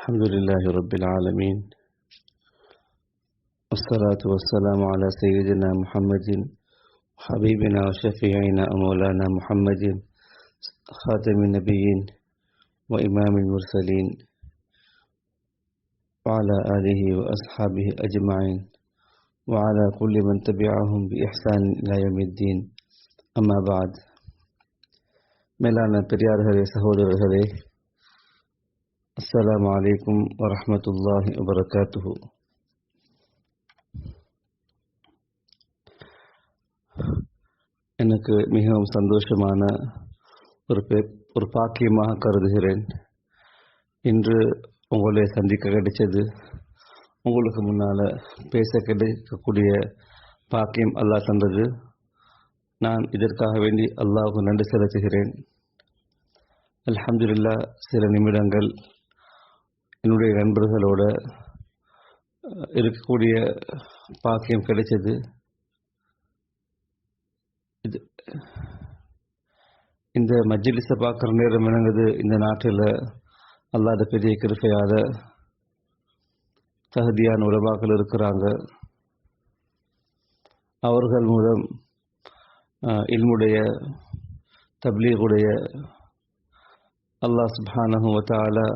الحمد لله رب العالمين، والصلاة والسلام على سيدنا محمد حبيبنا وشفيعنا ومولانا محمد خاتم النبيين وإمام المرسلين وعلى آله وأصحابه أجمعين وعلى كل من تبعهم بإحسان إلى يوم الدين. أما بعد. மேலான பெரியார்களே, சகோதரர்களே, அஸ்ஸலாமு அலைக்கும் வரஹ்மத்துல்லாஹி வபரகாத்துஹு. எனக்கு மிகவும் சந்தோஷமான ஒரு பாக்கியமாக கருதுகிறேன். இன்று உங்களை சந்திக்க கிடைச்சது, உங்களுக்கு முன்னால் பேச கிடைக்கக்கூடிய பாக்கியம் அல்லாஹ் தந்தது. நான் இதற்காக வேண்டி அல்லாஹ்வுக்கு நன்றி செலுத்துகிறேன். அல்ஹம்துலில்லாஹ். சில நிமிடங்கள் என்னுடைய நண்பர்களோட இருக்கக்கூடிய பாக்கியம் கிடைச்சது. இந்த மஜ்லிஸை பார்க்குற நேரம் என்னங்குது, இந்த நாட்டில் அல்லாத பெரிய கிருபையால தகுதியான உலமாக்கள் இருக்கிறாங்க. அவர்கள் மூலம் இல்முடைய தப்லீகுடைய அல்லாஹ் சுப்ஹானஹு வ தஆலா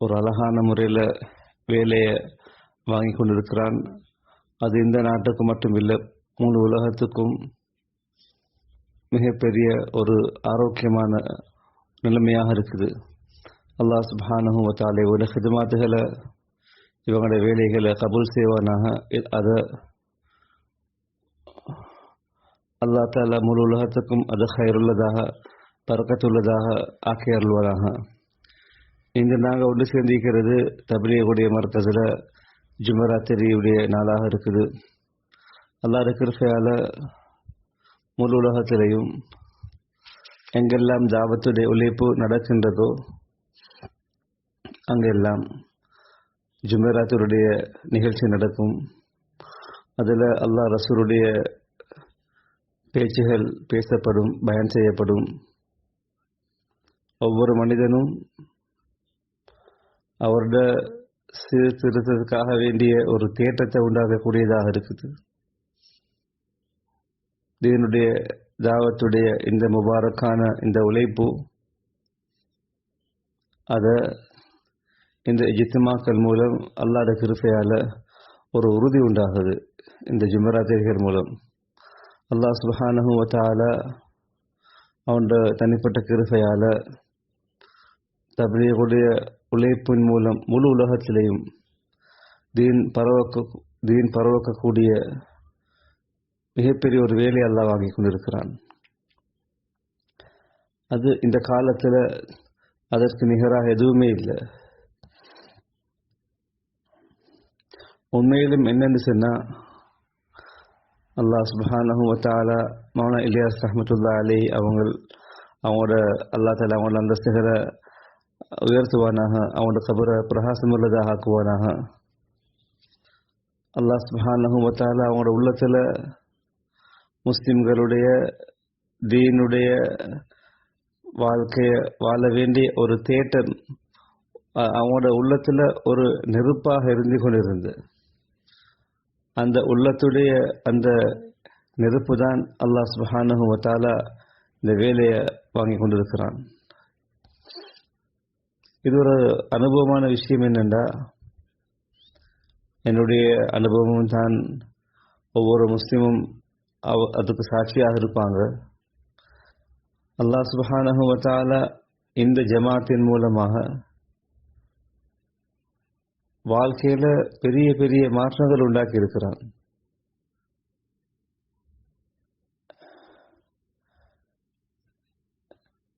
ஒரு அழகான முறையில் வேலையை வாங்கி கொண்டிருக்கிறான். அது இந்த நாட்டுக்கு மட்டும் இல்லை, முழு உலகத்துக்கும் மிகப்பெரிய ஒரு ஆரோக்கியமான நிலைமையாக இருக்குது. அல்லாஹ் சுப்ஹானஹு வ தஆலா இவருடைய ஹிதமாத்துகளை, இவங்களுடைய வேலைகளை கபூல் செய்வானாக. அதை அல்லாஹ் தஆலா முழு உலகத்துக்கும் அது ஹைருள்ளதாக பரக்கத்துள்ளதாக ஆக்கி அருள்வாராக. இன்று நாங்கள் ஒன்று சேர்ந்திருக்கிறது தப்லீகுடைய மர்கஸில் ஜுமராத்திரியுடைய நாளாக இருக்குது. அல்லாஹ் கிருபையால் முழு உலகத்திலையும் எங்கெல்லாம் தாவத்துடைய உழைப்பு நடக்கின்றதோ அங்கெல்லாம் ஜுமராத்திரியுடைய நிகழ்ச்சி நடக்கும். அதில் அல்லாஹ் ரசூலுடைய பேச்சுகள் பேசப்படும், பயன் செய்யப்படும். ஒவ்வொரு மனிதனும் அவருடைய சீர்திருத்தத்துக்காக வேண்டிய ஒரு தேட்டத்தை உண்டாக்கக்கூடியதாக இருக்குது. தீனுடைய தாவத்துடைய இந்த முபாரக்கான இந்த உழைப்பு, அதை இந்த இஜ்திமாக்கள் மூலம் அல்லாஹ்வுடைய கிருபையால் ஒரு உறுதி உண்டாகுது. இந்த ஜுமராத்திரிகள் மூலம் அல்லாஹ் சுப்ஹானஹு வ தஆலா அவனுடைய தனிப்பட்ட கிருபையால் தப்லீகுடைய உழைப்பின் மூலம் முழு உலகத்திலேயும் தீன் பரவக்கக்கூடிய மிகப்பெரிய ஒரு வேலையை அல்லாஹ் வாங்கி கொண்டிருக்கிறான். அது இந்த காலத்தில் அதற்கு நிகராக எதுவுமே இல்லை. உண்மையிலும் என்னென்னு சொன்னால், அல்லாஹ் சுப்ஹானஹு வ தஆலா மௌலானா இலியாஸ் ரஹ்மத்துல்லாஹி அலைஹி அவங்களோட அல்லாஹ் தஆலா அவங்களோட அந்தஸ்துகளை உயர்த்துவானாக, அவங்களோட கபரை பிரகாசமுள்ளதாக ஆக்குவானாக. அல்லாஹ் சுப்ஹானஹு வ தஆலா அவங்களோட உள்ளத்தில் முஸ்லிம்களுடைய தீனுடைய வாழ்க்கையை வாழ வேண்டிய ஒரு தேட்டம் அவங்களோட உள்ளத்தில் ஒரு நெருப்பாக இருந்து கொண்டிருந்து, அந்த உள்ளத்துடைய அந்த நெருப்பு தான் அல்லாஹ் சுப்ஹானஹு வ தஆலா இந்த வேலையை வாங்கி கொண்டிருக்கிறான். இது ஒரு அனுபவமான விஷயம். என்னென்றா, என்னுடைய அனுபவம் தான் ஒவ்வொரு முஸ்லிமும் அதுக்கு சாட்சியாக இருப்பாங்க. அல்லாஹ் சுப்ஹானஹு வ தஆலா இந்த ஜமாத்தின் மூலமாக வாழ்க்கையில் பெரிய பெரிய மாற்றங்கள் உண்டாக்கி இருக்கிறான்.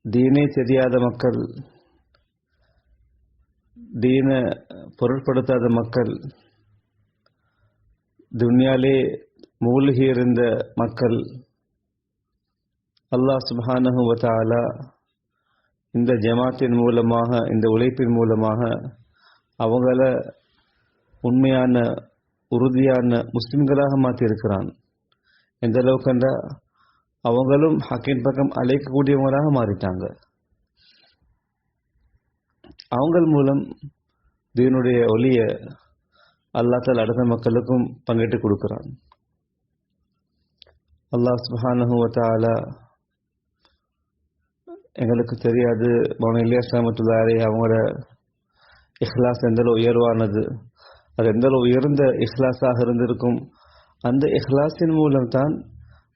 தீனே தெரியாத மக்கள், தீனை பொருட்படுத்தாத மக்கள், துன்யாலே மூழ்கி இருந்த மக்கள், அல்லாஹ் சுப்ஹானஹு வ தஆலா இந்த ஜமாத்தின் மூலமாக, இந்த உழைப்பின் மூலமாக அவங்கள உண்மையான உறுதியான முஸ்லிம்களாக மாற்றியிருக்கிறான். எந்த அளவுக்குண்டா, அவங்களும் ஹக்கின் பக்கம் அழைக்கக்கூடியவங்களாக மாறிட்டாங்க. அவங்கள் மூலம் தீனுடைய ஒளிய அல்லாஹ் தஆலா அடுத்த மக்களுக்கும் பங்கிட்டு கொடுக்குறான். அல்லாஹ் சுப்ஹானஹு வ தஆலா எங்களுக்கு தெரியாது மௌலானா இலியாஸ் ரஹ்மத்துல்லாஹி அலைஹி அவங்களோட இஹ்லாஸ் எந்தளவு உயர்வானது, அது எந்தளவு உயர்ந்த இஹ்லாஸாக இருந்திருக்கும். அந்த இஹ்லாஸின் மூலம்தான்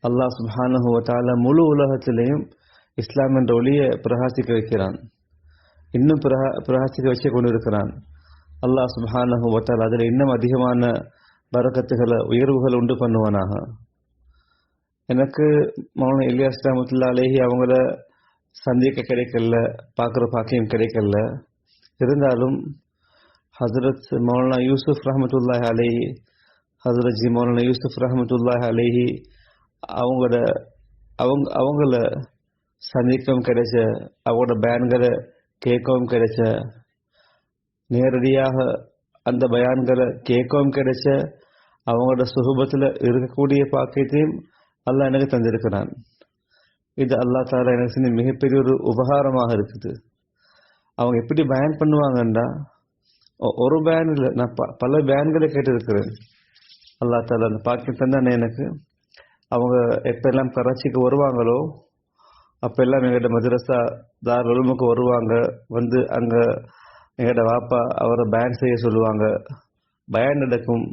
அல்லாஹ் சுப்ஹானஹு வ தஆலா முழு உலகத்திலேயும் இஸ்லாம் என்ற ஒளியை பிரகாசிக்க வைக்கிறான், இன்னும் பிரகாசிக்க வச்சு கொண்டிருக்கிறான். அல்லாஹ் சுப்ஹானஹு வ தஆலா அதில் இன்னும் அதிகமான பரக்கத்துகளை உயர்வுகள் உண்டு பண்ணுவானாக. எனக்கு மௌலானா இலியாஸ் ரஹ்மத்துல்லாஹி அலைஹி அவங்கள சந்திக்க கிடைக்கல, பார்க்குற பாக்கியம் கிடைக்கல. இருந்தாலும் ஹஜ்ரத் மௌலானா யூசுஃப் ரஹ்மத்துல்லாஹி அலைஹி, ஹஜ்ரத் ஜி மௌலானா யூசுஃப் ரஹ்மத்துல்லாஹி அலைஹி அவங்கள சந்திக்கவும் கிடைச்ச, அவங்களோட பயான்களை கேட்கவும் கிடைச்ச, நேரடியாக அந்த பயான்களை கேட்கவும் கிடைச்ச, அவங்களோட சுஹபத்தில் இருக்கக்கூடிய பாக்கியத்தையும் அல்லாஹ் எனக்கு தந்திருக்கிறான். இது அல்லாஹ் தஆலா எனக்கு செஞ்ச மிகப்பெரிய ஒரு உபகாரமாக இருக்குது. அவங்க எப்படி பயான் பண்ணுவாங்கன்றா, ஒரு பயான் இல்லை, நான் பல பயான்களை கேட்டிருக்கிறேன். அல்லாஹ் தஆலா அந்த பாக்கியம் தந்தானே எனக்கு. அவங்க எப்பெல்லாம் கராச்சிக்கு வருவாங்களோ அப்பெல்லாம் எங்கள்கிட்ட மதரசா தாருல் உலூமுக்கு வருவாங்க. வந்து அங்கே எங்கள்கிட்ட வாப்பா அவரை பயான் செய்ய சொல்லுவாங்க, பயான் நடக்கும்.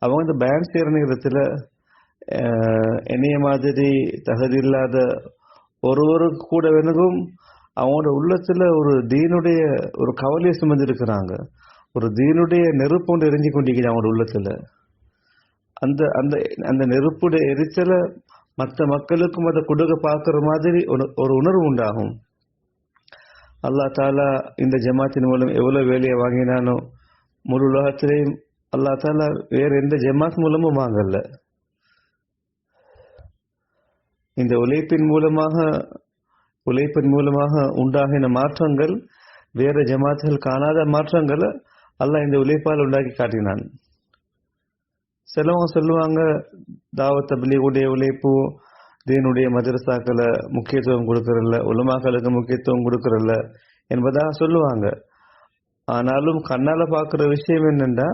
அவங்க வந்து பயான் செய்கிற நேரத்தில் என்னைய மாதிரி தகுதி இல்லாத ஒருவருக்கு கூட வேணுகும் அவங்களோட உள்ளத்தில் ஒரு தீனுடைய ஒரு கவலையை சுமந்திருக்கிறாங்க, ஒரு தீனுடைய நெருப்பு ஒன்று எரிஞ்சு கொண்டிருக்குது அவங்களோட உள்ளத்தில். அந்த அந்த அந்த நெருப்புடைய எரிச்சலை மற்ற மக்களுக்கும் அதை கொடுக்க பார்க்குற மாதிரி ஒரு உணர்வு உண்டாகும். அல்லாஹ் தஆலா இந்த ஜமாத்தின் மூலம் எவ்வளோ வேலையை வாங்கினானோ முழு உலகத்திலேயும் அல்லாஹ் தஆலா வேறு எந்த ஜமாத் மூலமும் வாங்கல. இந்த உழைப்பின் மூலமாக உண்டாகின மாற்றங்கள், வேறு ஜமாத்துகள் காணாத மாற்றங்களை அல்லாஹ் இந்த உழைப்பால் உண்டாக்கி காட்டினான். சிலவங்க சொல்லுவாங்க, தாவத் தப்லீகுடைய உழைப்பு தீனுடைய மதரசாக்களை முக்கியத்துவம் கொடுக்கறதில்ல, உலமாக்களுக்கு முக்கியத்துவம் கொடுக்கறதில்ல என்பதாக சொல்லுவாங்க. ஆனாலும் கண்ணால் பார்க்குற விஷயம் என்னென்னா,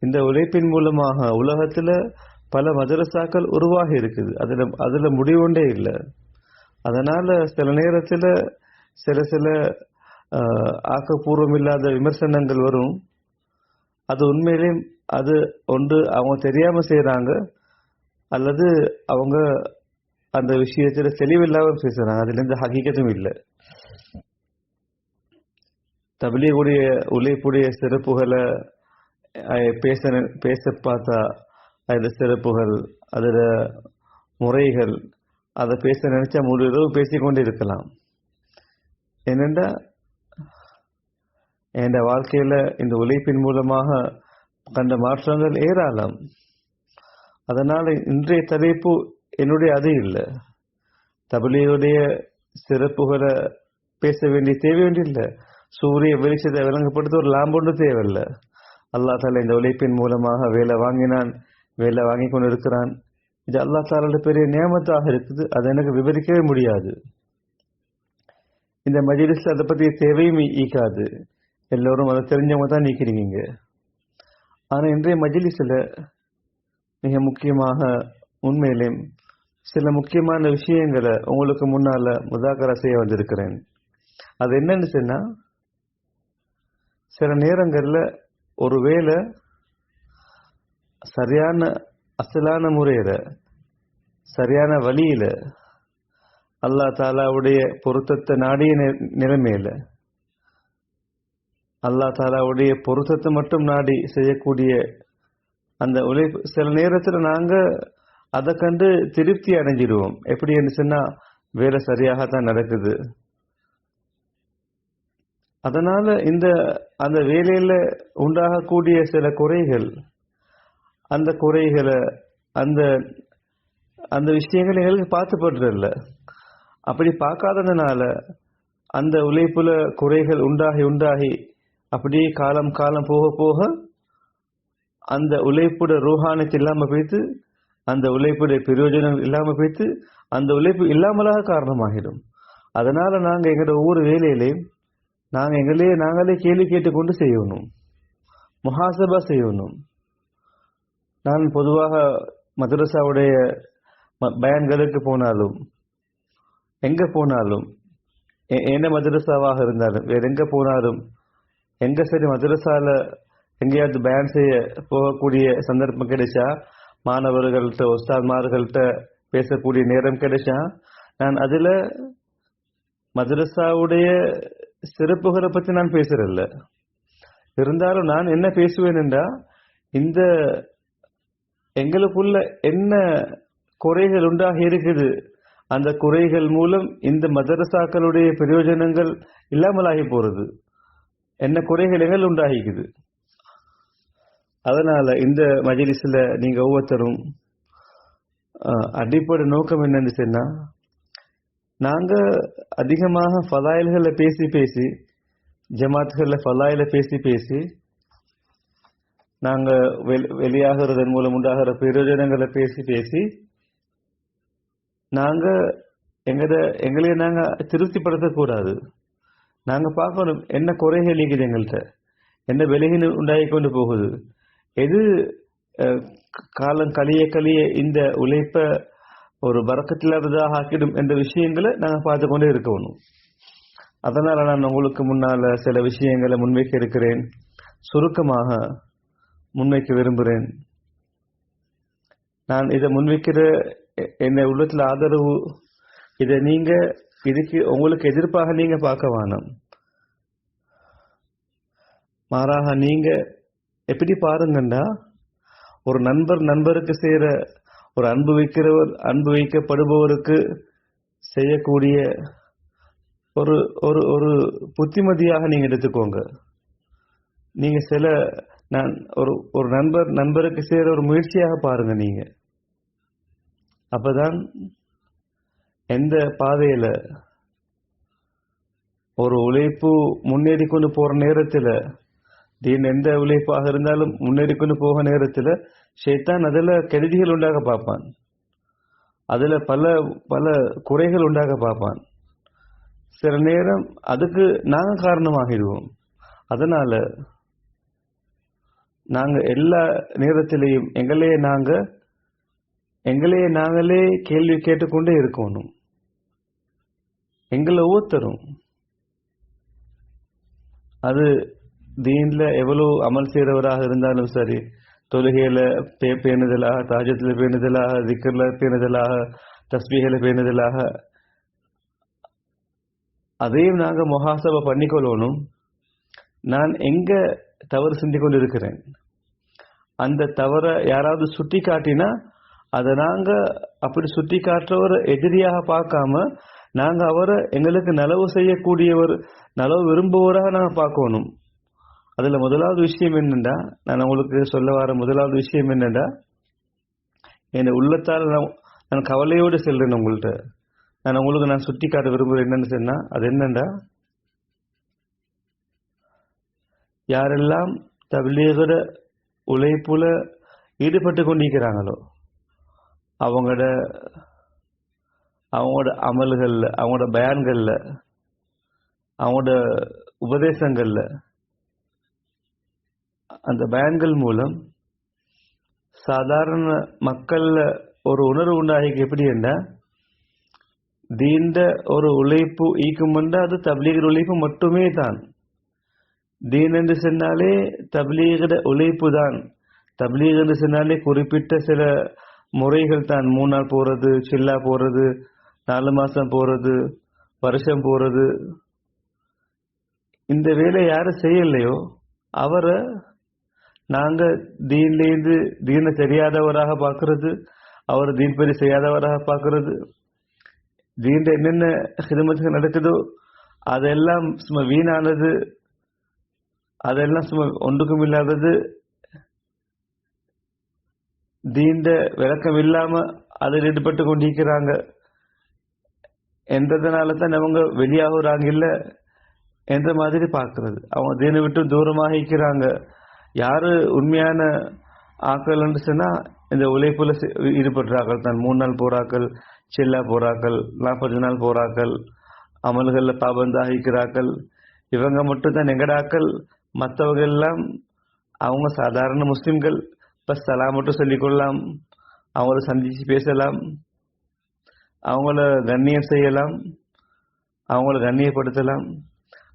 இந்த உழைப்பின் மூலமாக உலகத்தில் பல மதரசாக்கள் உருவாகி இருக்குது. அதில் முடிவுண்டே இல்லை. அதனால் சில நேரத்தில் சில ஆக்கப்பூர்வம் இல்லாத விமர்சனங்கள் வரும். அது உண்மையிலேயும் அது ஒன்று அவங்க தெரியாமல் செய்கிறாங்க, அல்லது அவங்க அந்த விஷயத்தில் தெளிவில்லாமல் பேசுகிறாங்க. அதுல எந்த ஹகீகத்தும் இல்லை. தப்லீகுடைய உழைப்புடைய சிறப்புகளை பேச பார்த்தா அதில் சிறப்புகள், அதில் முறைகள், அதை பேச நினைச்சா முழு இரவு பேசிக்கொண்டு இருக்கலாம். ஏனென்றா என் வாழ்க்கையில் இந்த உழைப்பின் மூலமாக கண்ட மாற்றங்கள் ஏராளம். அதனால் இன்றைய தலைப்பு என்னுடைய அது இல்லை. தப்லீகுடைய சிறப்புகளை பேச வேண்டிய தேவையில்லை. சூரிய வெளிச்சத்தை விளங்கப்படுத்த ஒரு லாம்பொண்டு தேவையில்லை. அல்லாஹ் தஆலா இந்த உழைப்பின் மூலமாக வேலை வாங்கினான், வேலை வாங்கி கொண்டு இருக்கிறான். இது அல்லாஹ் தஆலா பெரிய நியமத்தாக இருக்குது. அதை எனக்கு விவரிக்கவே முடியாது. இந்த மஜ்லிஸ்ல அதை பற்றிய தேவையும் ஈக்காது. எல்லோரும் அதை தெரிஞ்சவங்க தான் நீக்கிறீங்க. ஆனால் இன்றைய மஜ்லிஸில் மிக முக்கியமாக உண்மையிலேயும் சில முக்கியமான விஷயங்களை உங்களுக்கு முன்னால் முதாக்கரா செய்ய வந்திருக்கிறேன். அது என்னன்னு சொன்னால், சில நேரங்களில் ஒரு வேலை சரியான அசலான முறையில் சரியான வழியில் அல்லாஹ் தஆலாவுடைய பொருத்தத்தை நாடிய நிலைமையில் அல்லாஹ் தஆலாவுடைய பொருத்தத்தை மட்டும் நாடி செய்யக்கூடிய அந்த உழைப்பு, சில நேரத்தில் நாங்கள் அதை கண்டு திருப்தி அடைஞ்சிடுவோம். எப்படி சொன்னால் வேலை சரியாகத்தான் நடக்குது. அதனால் அந்த வேலையில் உண்டாகக்கூடிய சில குறைகள், அந்த குறைகளை அந்த விஷயங்கள் எங்களுக்கு பார்த்துப்படுறதில்ல. அப்படி பார்க்காததுனால அந்த உழைப்புல குறைகள் உண்டாகி அப்படியே காலம் போக போக அந்த உழைப்புட ரூஹானியத்து இல்லாமல் போய்த்து, அந்த உழைப்புடைய பிரயோஜனம் இல்லாமல் போய்த்து, அந்த உழைப்பு இல்லாமலாக காரணமாகிடும். அதனால் நாங்கள் எங்களோட ஒவ்வொரு வேலையிலையும் நாங்களே கேள்வி கேட்டுக்கொண்டு செய்யணும். முஹாசபா செய்யணும். நான் பொதுவாக மதரசாவுடைய பயான்களுக்கு போனாலும் எங்கே போனாலும் என்ன மதரசாவாக இருந்தாலும் வேறு எங்கே போனாலும் எங்கே சரி மதரசாவில் எங்கேயாவது பயான் செய்ய போகக்கூடிய சந்தர்ப்பம் கிடைச்சா, மாணவர்கள்ட்ட உஸ்தாத்மார்கள்ட்ட பேசக்கூடிய நேரம் கிடைச்சா, நான் அதில் மதரசாவுடைய சிறப்புகளை பற்றி நான் பேசுறதில்ல. இருந்தாலும் நான் என்ன பேசுவேன் என்றா, இந்த எங்களுக்குள்ள என்ன குறைகள் உண்டாகி இருக்குது, அந்த குறைகள் மூலம் இந்த மதரசாக்களுடைய பிரயோஜனங்கள் இல்லாமலாகி போறது, என்ன குறைகள் எங்கள் உண்டாகிக்குது. அதனால இந்த மஜ்லிஸ்ல நீங்க ஒவ்வொருத்தரும் அடிப்படை நோக்கம் என்னன்னு சொன்னா, நாங்க அதிகமாக ஃபலாயில்களை பேசி பேசி, ஜமாத்கள்ல ஃபலாயில பேசி பேசி, நாங்க வெளியாகிறதன் மூலம் உண்டாகிற பிரயோஜனங்களை பேசி பேசி நாங்க எங்களையே நாங்க திருப்திப்படுத்தக்கூடாது. நாங்க பார்க்கணும் என்ன குறைகள் இருக்குது எங்கள்கிட்ட, என்ன விலகின உண்டாகி கொண்டு போகுது, எது காலம் கழிய கழிய இந்த உழைப்ப ஒரு பரக்கத்தில்லாததாக ஆக்கிடும் என்ற விஷயங்களை நாங்கள் பார்த்து கொண்டே இருக்கணும். அதனால நான் உங்களுக்கு முன்னால சில விஷயங்களை முன்வைக்க இருக்கிறேன். சுருக்கமாக முன்வைக்க விரும்புகிறேன். நான் இதை முன்வைக்கிற என்ன உள்ளத்தில் ஆதரவு, இதை நீங்க இதுக்கு உங்களுக்கு எதிர்ப்பாக நீங்க பார்க்க வேணாம். மாறாக நீங்க எப்படி பாருங்கன்னா, ஒரு நண்பருக்கு செய்யற ஒரு அன்பு வைக்கப்படுபவருக்கு செய்யக்கூடிய ஒரு ஒரு ஒரு புத்திமதியாக நீங்க எடுத்துக்கோங்க. நீங்க நான் ஒரு நண்பருக்கு செய்யற ஒரு முயற்சியாக பாருங்க. நீங்க அப்பதான் எந்த பாதையில ஒரு உழைப்பு முன்னேறி கொண்டு போற நேரத்துல, எந்த உழைப்பாக இருந்தாலும் முன்னேறி கொண்டு போக நேரத்துல ஷைத்தான் அதுல கெடுதிகள் உண்டாக பார்ப்பான், அதுல பல பல குறைகள் உண்டாக பார்ப்பான். சில நேரம் அதுக்கு நாங்க காரணமாகிடுவோம். அதனால நாங்க எல்லா நேரத்திலையும் எங்களையே நாங்களே கேள்வி கேட்டுக்கொண்டே இருக்கணும். எங்களை ஒவ்வொருத்தரும் அது தீன்ல எவ்வளவு அமல் செய்யறவராக இருந்தாலும் சரி, தொழுகையில பேணுதலாக, தாஜத்துல பேணுதலாக, திக்ர்ல பேணுதலாக, தஸ்பீஹில பேணுதலாக, அதையும் நாங்க முஹாசபா பண்ணிக்கொள்ளணும். நான் எங்க தவறு செஞ்சு கொண்டு இருக்கிறேன், அந்த தவறை யாராவது சுட்டி காட்டினா அதை நாங்க அப்படி சுட்டி காட்டுறவரை எதிரியாக பார்க்காம, நாங்க அவரை எங்களுக்கு நலவு செய்யக்கூடியவர், நலவு விரும்புவராக நாங்க பார்க்கணும். அதுல முதலாவது விஷயம் என்னண்டா, நான் உங்களுக்கு சொல்ல வர முதலாவது விஷயம் என்னண்டா, என் உள்ளத்தால் நான் கவலையோடு செல்றேன் உங்கள்கிட்ட. நான் சுட்டி காட்ட விரும்புகிறேன் என்னன்னு சொன்னா, அது என்னண்டா, யாரெல்லாம் தப்லீகோட உழைப்புல ஈடுபட்டு கொண்டிருக்கிறாங்களோ அவங்களோட அமல்கள்ல, அவங்களோட பயான்கள்ல, அவங்களோட உபதேசங்கள்ல, அந்த பயான்கள் மூலம் சாதாரண மக்கள்ல ஒரு உணர்வு உண்டாகி எப்படி என்ன தீண்ட ஒரு உழைப்பு ஈக்குமெண்டா அது தப்லீகர் உழைப்பு மட்டுமே தான். தீன் என்று சொன்னாலே தப்லீகோட உழைப்பு தான். தப்லீக் என்று சொன்னாலே குறிப்பிட்ட சில முறைகள் தான். 3 நாள் போறது, சில்லா போறது, 4 மாசம் போறது, வருஷம் போறது. இந்த வேலை யாரும் செய்யலையோ அவரை நாங்க தீன்லேருந்து தீனை தெரியாதவராக பார்க்கறது, அவர் தீன் பற்றி செய்யாதவராக பார்க்கறது, தீண்ட என்னென்ன ஹிதமத்துகள் நடக்குதோ அதெல்லாம் சும்மா வீணானது, அதெல்லாம் சும்மா ஒன்றுக்கும் இல்லாதது, தீண்ட விளக்கம் இல்லாம அதில் ஈடுபட்டு கொண்டிருக்கிறாங்க என்றதுனால தான் அவங்க வெளியாகிறாங்க இல்ல என்ற மாதிரி பார்க்கறது. அவங்க தீனை விட்டு தூரமாக இருக்கிறாங்க. யாரு உண்மையான ஆக்கள் என்று சொன்னா இந்த உழைப்புல ஈடுபடுறாக்கள் தான். 3 நாள் போறாக்கள், சில்லா போறாக்கள், 40 நாள் போறாக்கள், அமல்கள்ல பாபந்தாக இருக்கிறாக்கள். இவங்க மட்டும் தான் எங்கடாக்கள். மற்றவங்க எல்லாம் அவங்க சாதாரண முஸ்லிம்கள், பஸ் சலாம் மட்டும் சொல்லிக்கொள்ளலாம், அவங்கள சந்திச்சு பேசலாம், அவங்கள கண்ணியம் செய்யலாம், அவங்கள கண்ணியப்படுத்தலாம்.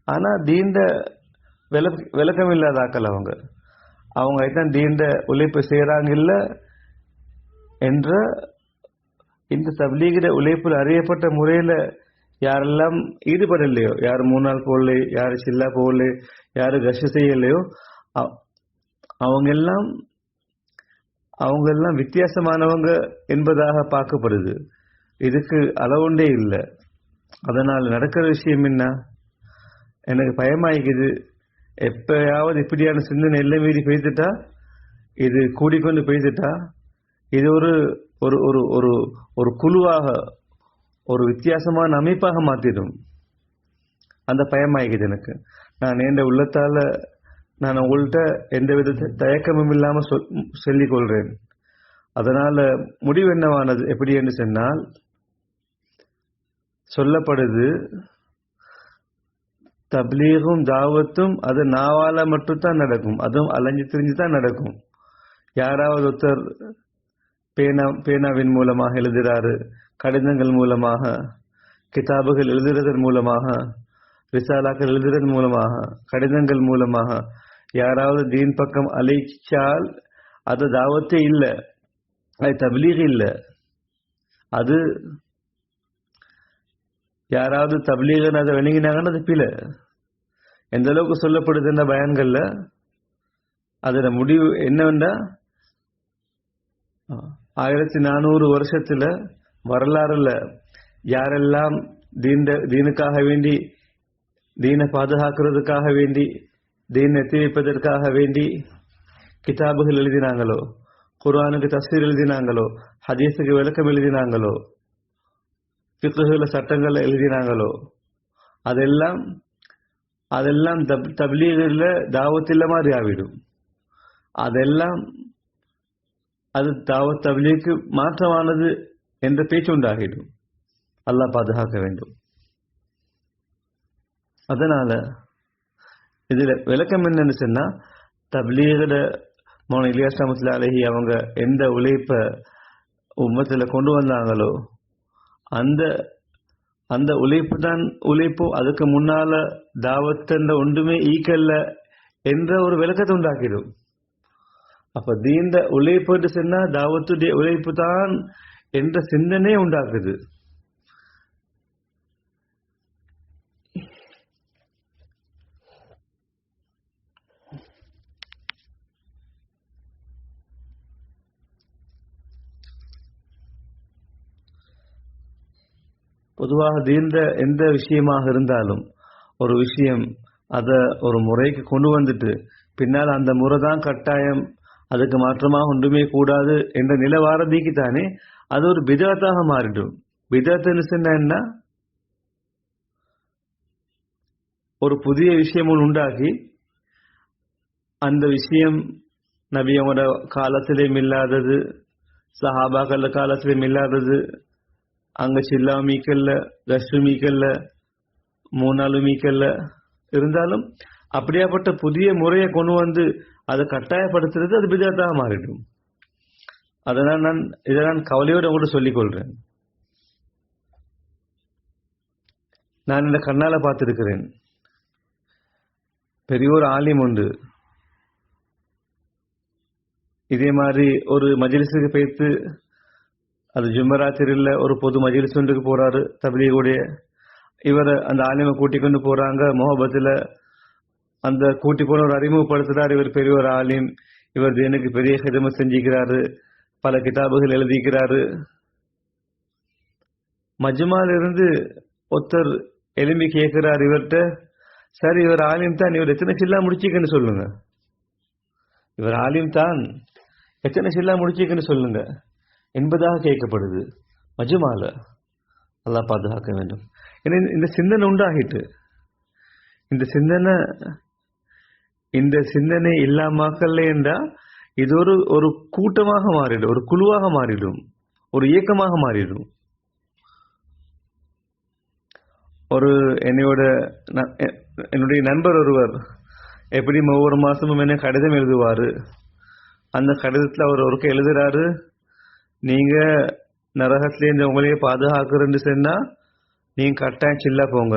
ஆனால் தீண்ட விளக்கம் இல்லாத ஆக்கள் அவங்க தான் தீண்ட உழைப்பு செய்கிறாங்க இல்லை என்ற இந்த தப்லீகிற உழைப்பில் அறியப்பட்ட முறையில் யாரெல்லாம் ஈடுபடலையோ, யார் 3 நாள் போகல, யார் சில்லா போகல, யார் கஷ்ட செய்யலையோ, அவங்க எல்லாம் வித்தியாசமானவங்க என்பதாக பார்க்கப்படுது. இதுக்கு அளவுண்டே இல்லை. அதனால் நடக்கிற விஷயம் என்ன, எனக்கு பயமாயிக்குது. எப்பயாவது இப்படியான சிந்தனை எல்லை மீறி பெய்துட்டா, இது கூடிக்கொண்டு பெய்துட்டா, இது ஒரு ஒரு ஒரு ஒரு ஒரு குழுவாக, ஒரு வித்தியாசமான அமைப்பாக மாற்றிடும். அந்த பயமாயிக்குது எனக்கு. நான் என் உள்ளத்தால் நான் உங்கள்கிட்ட எந்தவித தயக்கமும் இல்லாமல் சொல்லிக் கொள்கிறேன். அதனால் முடிவு என்னவானது எப்படி என்று சொன்னால், சொல்லப்படுது தப்லீகும் தாவத்தும் அது நாவால மட்டும்தான் நடக்கும், அதுவும் அலைஞ்சு திரிஞ்சு தான் நடக்கும். யாராவது ஒருத்தர் பேனாவின் மூலமாக எழுதுகிறாரு, கடிதங்கள் மூலமாக, கிதாபுகள் எழுதுறதன் மூலமாக, ரிசாலாக்கள் எழுதுறதன் மூலமாக, கடிதங்கள் மூலமாக யாராவது தீன் பக்கம் அழைச்சால் அது தாவத்தே இல்லை, அது தப்லீக் இல்லை. அது யாராவது தப்லீகன்னு அதை விளங்கினாங்கன்னு அது பிழை. எந்த அளவுக்கு சொல்லப்படுதுன்ற பயான்கள்ல அதோட முடிவு என்னவென்றா, 1400 வருஷத்துல வரலாறுல யாரெல்லாம் தீனுக்காக வேண்டி, தீனை பாதுகாக்கிறதுக்காக வேண்டி, தீனை எத்தி வைப்பதற்காக வேண்டி கிதாபுகள் எழுதினாங்களோ, குர்ஆனுக்கு தஃசீர் எழுதினாங்களோ, ஹதீஸுக்கு விளக்கம் எழுதினாங்களோ, ஃபிக்ஹுல சட்டங்களை எழுதினாங்களோ, அதெல்லாம் தப்லீகில் தாவத்தில் மாதிரி ஆகிடும். அதெல்லாம் அது தாவத் தப்லீக்கு மாற்றமானது என்ற பேச்சு உண்டாகிடும். அல்லாஹ் பாதுகாக்க வேண்டும். அதனால இதுல விளக்கம் என்னன்னு சொன்னா, தப்லீகில் மௌலானா இலியாஸ் ரஹ்மத்துல்லாஹி அலைஹி அவங்க எந்த உழைப்பை உம்மத்தில் கொண்டு வந்தாங்களோ, அந்த உழைப்பு தான் உழைப்பும், அதுக்கு முன்னால தாவத்தென்ற ஒன்றுமே ஈக்கல்ல என்ற ஒரு விளக்கத்தை உண்டாக்கிடும். அப்ப தீண்ட உழைப்பு சொன்னா தாவத்துடைய உழைப்பு தான் என்ற சிந்தனை உண்டாக்குது. பொதுவாக தீண்ட எந்த விஷயமாக இருந்தாலும், ஒரு விஷயம் அதை ஒரு முறைக்கு கொண்டு வந்துட்டு பின்னால் அந்த முறை தான் கட்டாயம், அதுக்கு மாற்றமாக ஒன்றுமே கூடாது என்ற நிலை வாரதிக்கு தானே அது ஒரு பிதஅத்தாக மாறிடும். பிதஅத்துன்னு சொன்னா என்ன, ஒரு புதிய விஷயம் உண்டாக்கி அந்த விஷயம் நபியோட காலத்திலேயும் இல்லாதது, சஹாபாக்கள் காலத்திலேயும் இல்லாதது, அங்க சில்லா மீக்கல்ல, கஷ்டு மீக்கல்ல, 3 நாள் மீக்கல்ல இருந்தாலும் அப்படியாப்பட்ட புதிய முறையை கொண்டு வந்து அதை கட்டாயப்படுத்துறது அது பிதஅத்தாக மாறிடும். அதனால் இதை நான் கவலையோடு உங்கள்கிட்ட சொல்லிக் கொள்றேன். நான் இந்த கண்ணால பார்த்திருக்கிறேன். பெரிய ஒரு ஆலிம் உண்டு, இதே மாதிரி ஒரு மஜ்லிஸுக்கு போய்த்து, அது ஜும்மராத்திரியில் ஒரு பொது மஜ்லிஸ் ஒன்றுக்கு போறாரு தப்லீகுடைய. இவர் அந்த ஆலிமை கூட்டிக் கொண்டு போறாங்க. முஹப்பத்தில் அந்த கூட்டி போன ஒரு அறிமுகப்படுத்துறார். இவர் பெரிய ஒரு ஆலிம், இவர் தீனுக்கு பெரிய ஹிதமத் செஞ்சிக்கிறாரு, பல கிதாபுகள் எழுதிக்கிறாரு. மஜ்மால இருந்து ஒருத்தர் எழும்பி கேட்கிறார் இவர்கிட்ட, சரி இவர் ஆலிம் தான், இவர் எத்தனை சில்லா முடிச்சிக்கன்னு சொல்லுங்க. இவர் ஆலிம் தான், எத்தனை சில்லா முடிச்சிக்கன்னு சொல்லுங்க என்பதாக கேட்கப்படுது மஜ்மால. அல்லாஹ் பாதுகாக்க வேண்டும். ஏன்னா இந்த சிந்தனை உண்டாகிட்டு, இந்த சிந்தனை இல்லாமக்கல்ல என்றா இது ஒரு கூட்டமாக மாறிடும், ஒரு குழுவாக மாறிடும், ஒரு இயக்கமாக மாறிடும். என்னுடைய நண்பர் ஒருவர் எப்படியும் ஒவ்வொரு மாதமும் என்ன கடிதம் எழுதுவார். அந்த கடிதத்தில் அவர் ஒருக்க எழுதுறாரு, நீங்கள் நரகத்திலேருந்து உங்களையே பாதுகாக்கிறேன்னு சொன்னால் நீங்கள் கட்டாயம் சில்லா போங்க,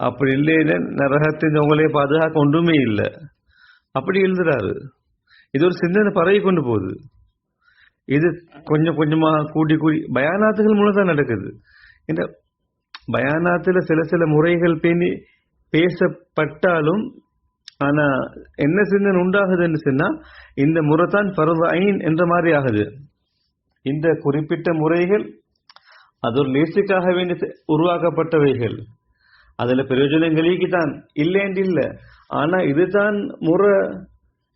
அப்படி இல்லைன்னு நரகத்திலேருந்து உங்களையே பாதுகாக்க ஒன்றுமே இல்லை, அப்படி எழுதுறாரு. இது ஒரு சிந்தனை பரவி கொண்டு போகுது. இது கொஞ்சம் கொஞ்சமாக கூட்டி கூடி பயானாத்துகள் மூலம் தான் நடக்குது. இந்த பயானாத்தில் சில முறைகள் பேசப்பட்டாலும் ஆனால் என்ன சிந்தனை உண்டாகுதுன்னு சொன்னால் இந்த முறை தான் ஃபர்து ஐன் என்ற மாதிரி ஆகுது. இந்த குறிப்பிட்ட முறைகள் அது ஒரு லேசுக்காக வேண்டி உருவாக்கப்பட்டவைகள், அதில் பிரயோஜனங்களுக்கு தான் இல்லைன்னு இல்லை. ஆனால் இதுதான் முறை,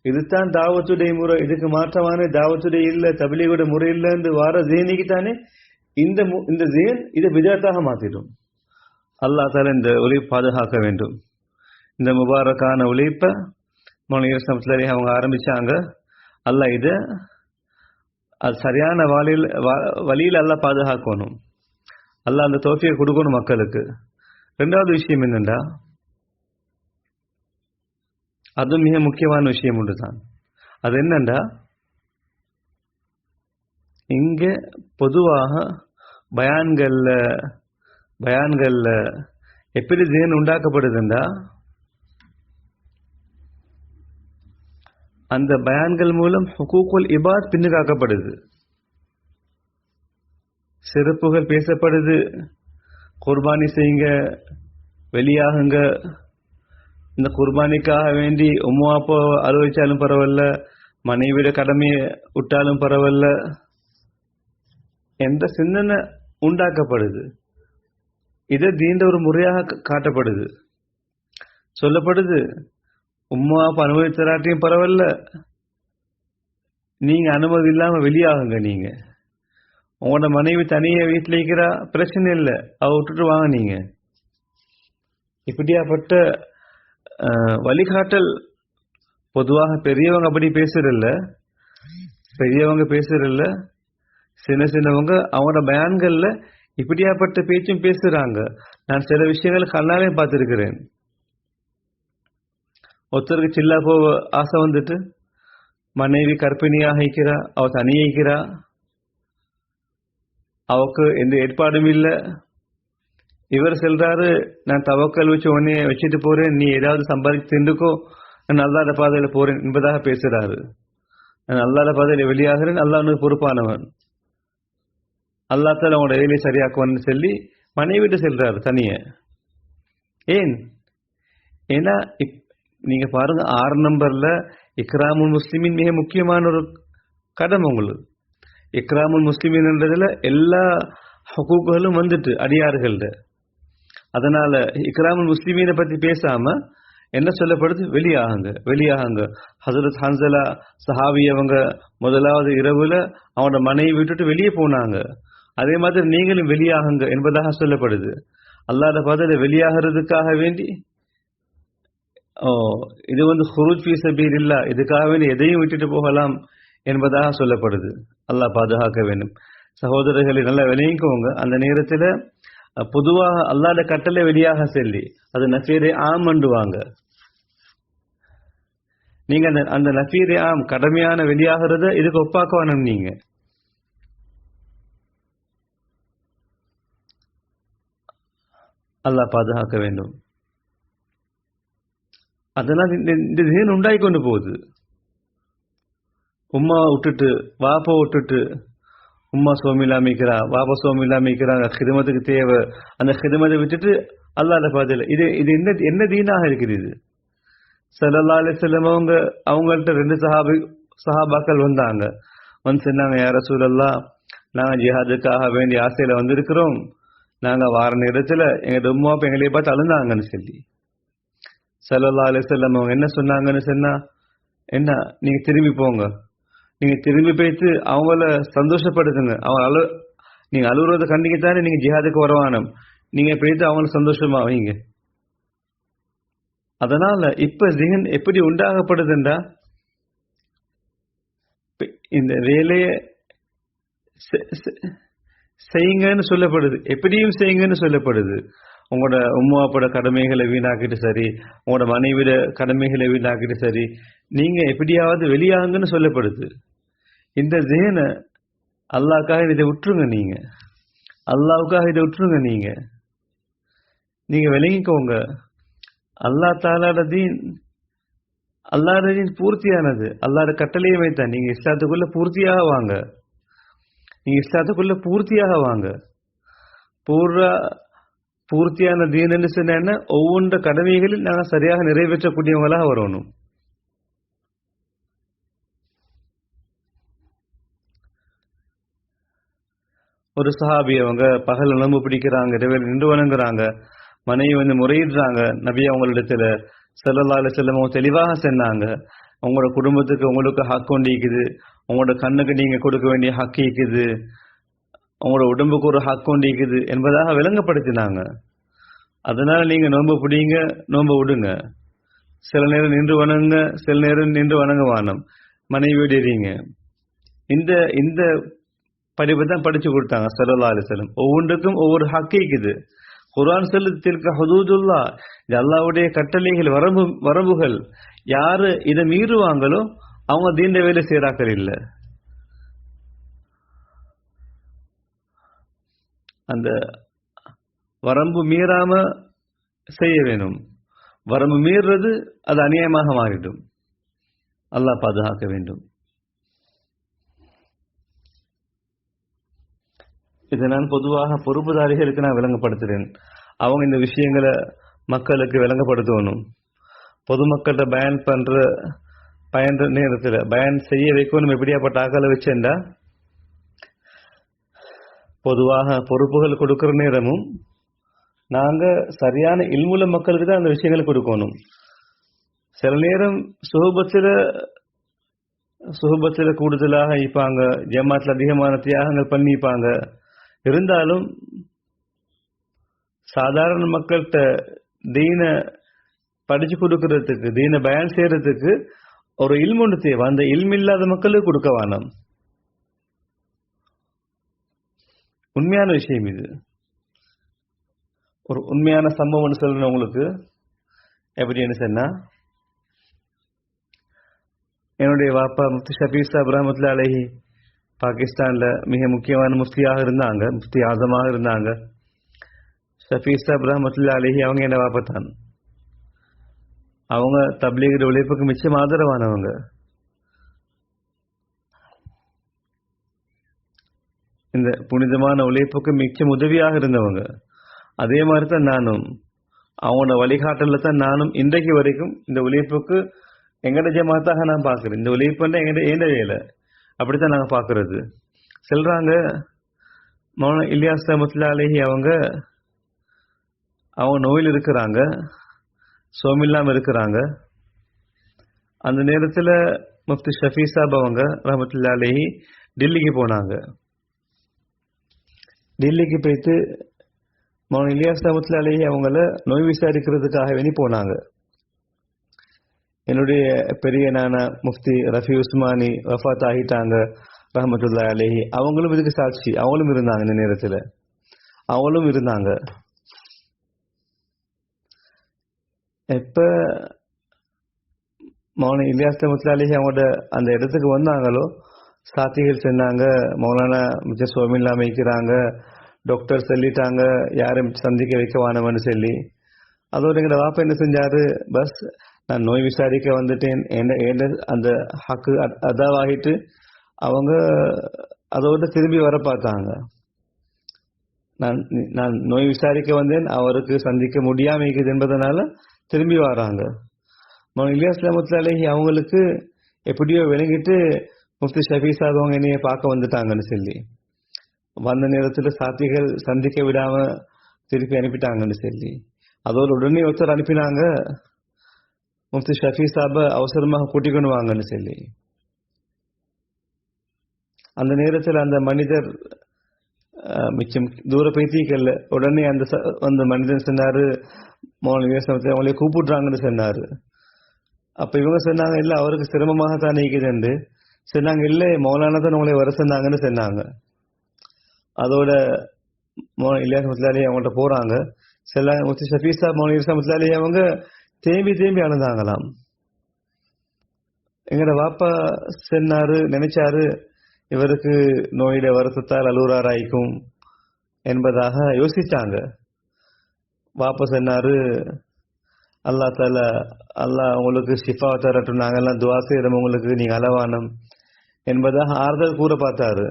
இதுதான் தாவத்துடைய முறை, இதுக்கு மாற்றமான தாவத்துடைய இல்லை, தபிலீகுடைய முறை இல்லைன்னு வார ஜேனிக்கு தானே இந்த ஜேன் இதை விதத்தாக மாற்றிடும். அல்லாஹ் தாலா இந்த உழைப்பு பாதுகாக்க வேண்டும். இந்த முபாரக்கான உழைப்பை மௌலவி சமத்துலரி அவங்க ஆரம்பிச்சாங்க. அல்லாஹ் இதை அது சரியான வழியில் அல்லாஹ் பாதுகாக்கணும். அல்லாஹ் அந்த தௌஃபீகை கொடுக்கணும் மக்களுக்கு. ரெண்டாவது விஷயம் என்னென்றா, அதுவும் மிக முக்கியமான விஷயம் ஒன்று தான். அது என்னண்டா, இங்கே பொதுவாக பயான்கள்ல எப்படி ஜேன் உண்டாக்கப்படுதுண்டா, அந்த பயான்கள் மூலம் ஹுகூக்குல் இபாத் பின்னுக்காக்கப்படுது, சிறப்புகள் பேசப்படுது, குர்பானி செய்யுங்க, வெளியாகுங்க, இந்த குர்பானிக்காக வேண்டி உம்மா அப்போ அலுவலிச்சாலும் பரவாயில்ல, மனைவியோட கடமையை விட்டாலும் பரவாயில்ல என்ற சிந்தனை உண்டாக்கப்படுது. இதை தீண்ட ஒரு முறையாக காட்டப்படுது, சொல்லப்படுது. உம்மா அப்போ அனுமதித்தராட்டியும் பரவாயில்ல, நீங்க அனுமதி இல்லாம வெளியாகுங்க, நீங்க உங்களோட மனைவி தனியாக வீட்டில் இருக்கிறா பிரச்சனை இல்லை, அவ விட்டுட்டு வாங்க. நீங்க இப்படியாப்பட்ட வழிகாட்டல் பொதுவாக பெரியவங்க அப்படி பேசுறல்ல, சின்னவங்க அவங்களோட பயான்கள்ல இப்படியாப்பட்ட பேச்சும் பேசுறாங்க. நான் சில விஷயங்கள் கண்ணாலே பார்த்திருக்கிறேன். ஒருத்தருக்கு சில்லா போக ஆசை வந்துட்டு, மனைவி கர்ப்பிணியாக இருக்கிறா, அவ தனியே இருக்கிறா, அவக்கு எந்த ஏற்பாடும் இல்லை. இவர் சொல்றாரு, நான் தவக்கல் வச்சு உடனே வச்சுட்டு போறேன், நீ ஏதாவது சம்பாதிச்சு திண்டுக்கோ, நான் அல்லாஹ்வுடைய பாதையில போறேன் என்பதாக பேசுறாரு. நான் அல்லாஹ்வுடைய பாதையில வெளியாகிறேன், அல்லாஹ் உனக்கு பொறுப்பானவன், அல்லாஹ் தாலா உங்களோட வேலையை சரியாக்குவான்னு சொல்லி மனைவிட்டு செல்றாரு தனிய. ஏன்னா நீங்க பாருங்க, 6 நம்பர்ல இக்ராமுல் முஸ்லிமின் மிக முக்கியமான ஒரு கடமை உங்களுக்கு. இக்ராமுல் முஸ்லிமின்ன்றதுல எல்லா ஹுகூக்குகளும் வந்துட்டு அடியார்கள்ட. அதனால இக்ராமுல் முஸ்லிமீனை பத்தி பேசாம என்ன சொல்லப்படுது, வெளியாகுங்க. ஹஸரத் ஹன்சலா சஹாபி அவங்க முதலாவது இரவுல அவனோட மனைவி விட்டுட்டு வெளியே போனாங்க. அதே மாதிரி நீங்களும் வெளியாகுங்க என்பதாக சொல்லப்படுது. அல்லாஹ்வுடைய பாதையில வெளியாகிறதுக்காக வேண்டி இது ஹுரூஜ் ஃபீ சபீலில்லாஹ், இதுக்காக வேண்டி எதையும் விட்டுட்டு போகலாம் என்பதாக சொல்லப்படுது. அல்லாஹ் பாதுகாக்க வேண்டும். சகோதரர்களை நல்லா விளங்கிக்கோங்க. அந்த நேரத்தில் பொதுவாக அல்லாஹ்வுடைய கட்டளை வெளியாக சொல்லி அது நஃபீரே ஆம் அண்டுவாங்க. நீங்க அந்த நஃபீரே ஆம் கடமையான வெளியாகிறத இதுக்கு ஒப்பாக்க வேணும். நீங்க அல்லாஹ் பாதுகாக்க வேண்டும். அதெல்லாம் இந்த ஜீன் உண்டாகி கொண்டு போகுது. உம்மா விட்டுட்டு வாப்பா விட்டுட்டு, உம்மா சோமில்லாம இருக்கிறா, வாப்பா சோமில்லாம இருக்கிறாங்க, ஹிதமத்துக்கு தேவை, அந்த ஹிதமத்தை விட்டுட்டு அல்லாஹ்வுடைய பாதையில இது என்ன தீனாக இருக்குது இது? ஸல்லல்லாஹு அலைஹி வஸல்லம் அவங்கள்ட்ட 2 சஹாபாக்கள் வந்தாங்க. வந்து சொன்னாங்க, யா ரசூலல்லாஹ், நாங்கள் ஜிஹாதுக்காக வேண்டிய ஆசையில வந்திருக்கிறோம், நாங்கள் வார நேரத்தில் எங்கள் உம்மா அப்பா எங்களையே பார்த்து அழுந்தாங்கன்னு சொல்லி. ஸல்லல்லாஹு அலைஹி வஸல்லம் அவங்க என்ன சொன்னாங்கன்னு சொன்னா, என்ன நீங்க திரும்பி போங்க, நீங்க திரும்பி போயிட்டு அவங்கள சந்தோஷப்படுத்துங்க, நீங்க அழுகுறத கண்டிக்கத்தானே நீங்க ஜிஹாதுக்கு வரவானம், நீங்க போயிட்டு அவங்கள சந்தோஷமா வைங்க. அதனால இப்ப ஜிஹன் எப்படி உண்டாகப்படுதுண்டா, இந்த வேலையை செய்யுங்கன்னு சொல்லப்படுது, எப்படியும் செய்யுங்கன்னு சொல்லப்படுது. உங்களோட உம்மா அப்பாவோட கடமைகளை வீணாக்கிட்டு சரி, உங்களோட மனைவியோட கடமைகளை வீணாக்கிட்டு சரி, நீங்க எப்படியாவது வெளியாகுங்கன்னு சொல்லப்படுது. இந்த ஜேனை அல்லாஹ்க்காக இதை விட்டுருங்க. நீங்க அல்லாஹ்வுக்காக இதை விட்டுருங்க. நீங்க விளங்கிக்கோங்க. அல்லாஹ் தாலாட தீன், அல்லாஹ்வுடைய தீன் பூர்த்தியானது. அல்லாஹ்வுடைய கட்டளையை வைத்தான். நீங்க இஸ்லாத்துக்குள்ள பூர்த்தியாக வாங்க. நீங்க இஸ்லாத்துக்குள்ள பூர்த்தியாக வாங்க. பூர்த்தியான தீன் என்று சொன்ன என்ன, ஒவ்வொன்ற கடமைகளில் நாங்கள் சரியாக நிறைவேற்றக்கூடியவங்களாக வரணும். ஒரு சஹாபி அவங்க பகல் நோன்பு பிடிக்கிறாங்க, இரவில் நின்று வணங்குறாங்க, மனைவி வந்து முறையிடுறாங்க. நபி அவங்களிடத்துல ஸல்லல்லாஹு அலைஹி வஸல்லம் அவங்க தெளிவாக சொன்னாங்க, உங்களோட குடும்பத்துக்கு உங்களுக்கு ஹக் ஒன்று இருக்குது, உங்களோட கண்ணுக்கு நீங்க கொடுக்க வேண்டிய ஹக் இருக்குது, உங்களோட உடம்புக்கு ஒரு ஹக் ஒன்று இருக்குது என்பதாக விளங்கப்படுத்தினாங்க. அதனால நீங்க நோன்பு பிடிங்க, நோன்பு விடுங்க. சில நேரம் நின்று வணங்குங்க, சில நேரம் நின்று வணங்க வானம், மனைவியோடு இருங்க. இந்த இந்த படிப்பை தான் படிச்சு கொடுத்தாங்க ஸல்லல்லாஹு அலைஹி வஸல்லம். ஒவ்வொன்றுக்கும் ஒவ்வொரு ஹக் இருக்குது. குர்ஆன் சொல்லுது, தில்க ஹுதூதுல்லாஹ், இது அல்லாஹ்வுடைய கட்டளைகள், வரம்புகள். யாரு இதை மீறுவாங்களோ அவங்க தீண்ட வேலை செய்றாக்கள் இல்லை. அந்த வரம்பு மீறாம செய்ய வேணும். வரம்பு மீறுறது அது அநியாயமாக மாறிடும். அல்லாஹ் பாதுகாக்க வேண்டும். இதை நான் பொதுவாக பொறுப்புதாரிகளுக்கு நான் விளங்கப்படுத்துறேன். அவங்க இந்த விஷயங்களை மக்களுக்கு விளங்கப்படுத்தணும். பொதுமக்கள்கிட்ட பயன்ற நேரத்தில் பயன் செய்ய வைக்கணும். எப்படியாப்பட்ட ஆக்களை வச்சேன்டா, பொதுவாக பொறுப்புகள் கொடுக்கிற நேரமும் நாங்க சரியான இல்முள்ள மக்களுக்கு தான் அந்த விஷயங்களை கொடுக்கணும். சில நேரம் சுஹபத்தில் கூடுதலாக இருப்பாங்க, ஜமாத்தில் அதிகமான தியாகங்கள் பண்ணிப்பாங்க. இருந்தாலும் சாதாரண மக்கள்கிட்ட தீன படிச்சு கொடுக்கறதுக்கு, தீன பயன் செய்யறதுக்கு ஒரு இல்முண்டு தேவை. அந்த இல்மில்லாத மக்களுக்கு கொடுக்க வேணாம். உண்மையான விஷயம் இது. ஒரு உண்மையான சம்பவம் சொல்றேன் உங்களுக்கு. எப்படின்னு சொன்னா, என்னுடைய வாப்பா முஃப்தி ஷஃபீக் சாஹிப் ரஹ்மத்துல்லாஹி அலைஹி பாகிஸ்தான்ல மிக முக்கியமான முஃப்தியாக இருந்தாங்க, முஃப்தி ஆசமாக இருந்தாங்க. ஷஃபீக் சாஹிப் ரஹ்மத்துல்லாஹி அலைஹி அவங்க என்ன வாப்பா தான். அவங்க தப்லீக் உழைப்புக்கு மிச்சம் ஆதரவானவங்க. இந்த புனிதமான உழைப்புக்கு மிச்சம் உதவியாக இருந்தவங்க. அதே மாதிரி தான் நானும் அவங்களோட வழிகாட்டல தான் நானும் இன்றைக்கு வரைக்கும் இந்த உழைப்புக்கு எங்கட ஜமாத்தாக நான் பார்க்குறேன். இந்த உழைப்புன்னா எந்த வேலை அப்படித்தான் நாங்கள் பார்க்கறது. சொல்றாங்க, மௌலானா இலியாஸ் ரஹ்மத்துல்லாஹி அலைஹி அவங்க நோயில் இருக்கிறாங்க, சோமில்லாமல் இருக்கிறாங்க. அந்த நேரத்தில் முஃப்தி ஷஃபீக் சாஹிப் அவங்க ரஹ்மத்துல்லாஹி அலைஹி டெல்லிக்கு போனாங்க. டெல்லிக்கு போயிட்டு மௌலானா இலியாஸ் ரஹ்மத்துல்லாஹி அலைஹி அவங்கள நோய் விசாரிக்கிறதுக்காக வேண்டி போனாங்க. என்னுடைய பெரிய நானா முஃப்தி ரஃபி உஸ்மானி வஃபாத் ஆகிட்டாங்க ரஹ்மத்துல்லாஹி அலைஹி. அவங்களும் இதுக்கு சாட்சி. அவங்களும் இருந்தாங்க. இந்த நேரத்தில் அவங்களும் இருந்தாங்க. எப்ப மௌலானா இலியாஸ் ரஹ்மத்துல்லாஹி அலைஹி அவங்களோட அந்த இடத்துக்கு வந்தாங்களோ, சாத்திகள் சொன்னாங்க, மௌலானா மிச்சம் சோமில்லாம இருக்கிறாங்க, டாக்டர் சொல்லிட்டாங்க யாரும் சந்திக்க வைக்க வானவன்னு சொல்லி. அதோட எங்களோட வாப்பா என்ன செஞ்சாரு, பஸ் நான் நோய் விசாரிக்க வந்துட்டேன், அந்த ஹக்கு அதாவாகிட்டு அவங்க அதோட திரும்பி வர பார்த்தாங்க. நான் நோய் விசாரிக்க வந்தேன், அவருக்கு சந்திக்க முடியாம இருக்குது என்பதனால திரும்பி வராங்க. இலியாஸ் ரஹ்மத்துல்லாஹி அலைஹி அவங்களுக்கு எப்படியோ விளங்கிட்டு முஃப்தி ஷஃபீக் சாஹிப் அவங்க என்னைய பார்க்க வந்துட்டாங்கன்னு சொல்லி, வந்த நேரத்தில் சாத்திகள் சந்திக்க விடாம திருப்பி அனுப்பிட்டாங்கன்னு சொல்லி, அதோடு உடனே ஒருத்தர் அனுப்பினாங்க, முஃப்தி ஷஃபீக் சாஹிபை அவசரமாக கூட்டிக்கொண்டு வாங்கன்னு சொல்லி. அந்த நேரத்தில் அந்த மனிதர் மிச்சம் தூர பேத்திக்கல்ல, உடனே அந்த மனிதன் சொன்னாரு, அவங்களே கூப்பிடுறாங்கன்னு சொன்னாரு. அப்ப இவங்க சொன்னாங்க, இல்ல அவருக்கு சிரமமாகத்தான் இருக்குதுன்னு சொன்னாங்க. இல்லை, மௌலானா தான் உங்களை வர சொன்னாங்கன்னு சொன்னாங்க. அதோட இலியாஸ் ரஹ்மத்துல்லாஹி அலைஹி அவங்கள்ட்ட போறாங்க. சில முத்து ஷபீசா மௌனி சமத்தாலே அவங்க தேம்பி தேம்பி அழுந்தாங்களாம். எங்கட வாப்பா சொன்னாரு, நினைச்சாரு இவருக்கு நோயில வருத்தத்தால் அழுறாராய்க்கும் என்பதாக யோசிச்சாங்க. வாப்பா சொன்னாரு, அல்லா தாலா அல்லாஹ் உங்களுக்கு ஷிஃபா தரட்டும், நாங்கெல்லாம் துவா செய்யறோம் உங்களுக்கு, நீங்க அளவானம் என்பதாக ஆறுதல் கூற பார்த்தாரு.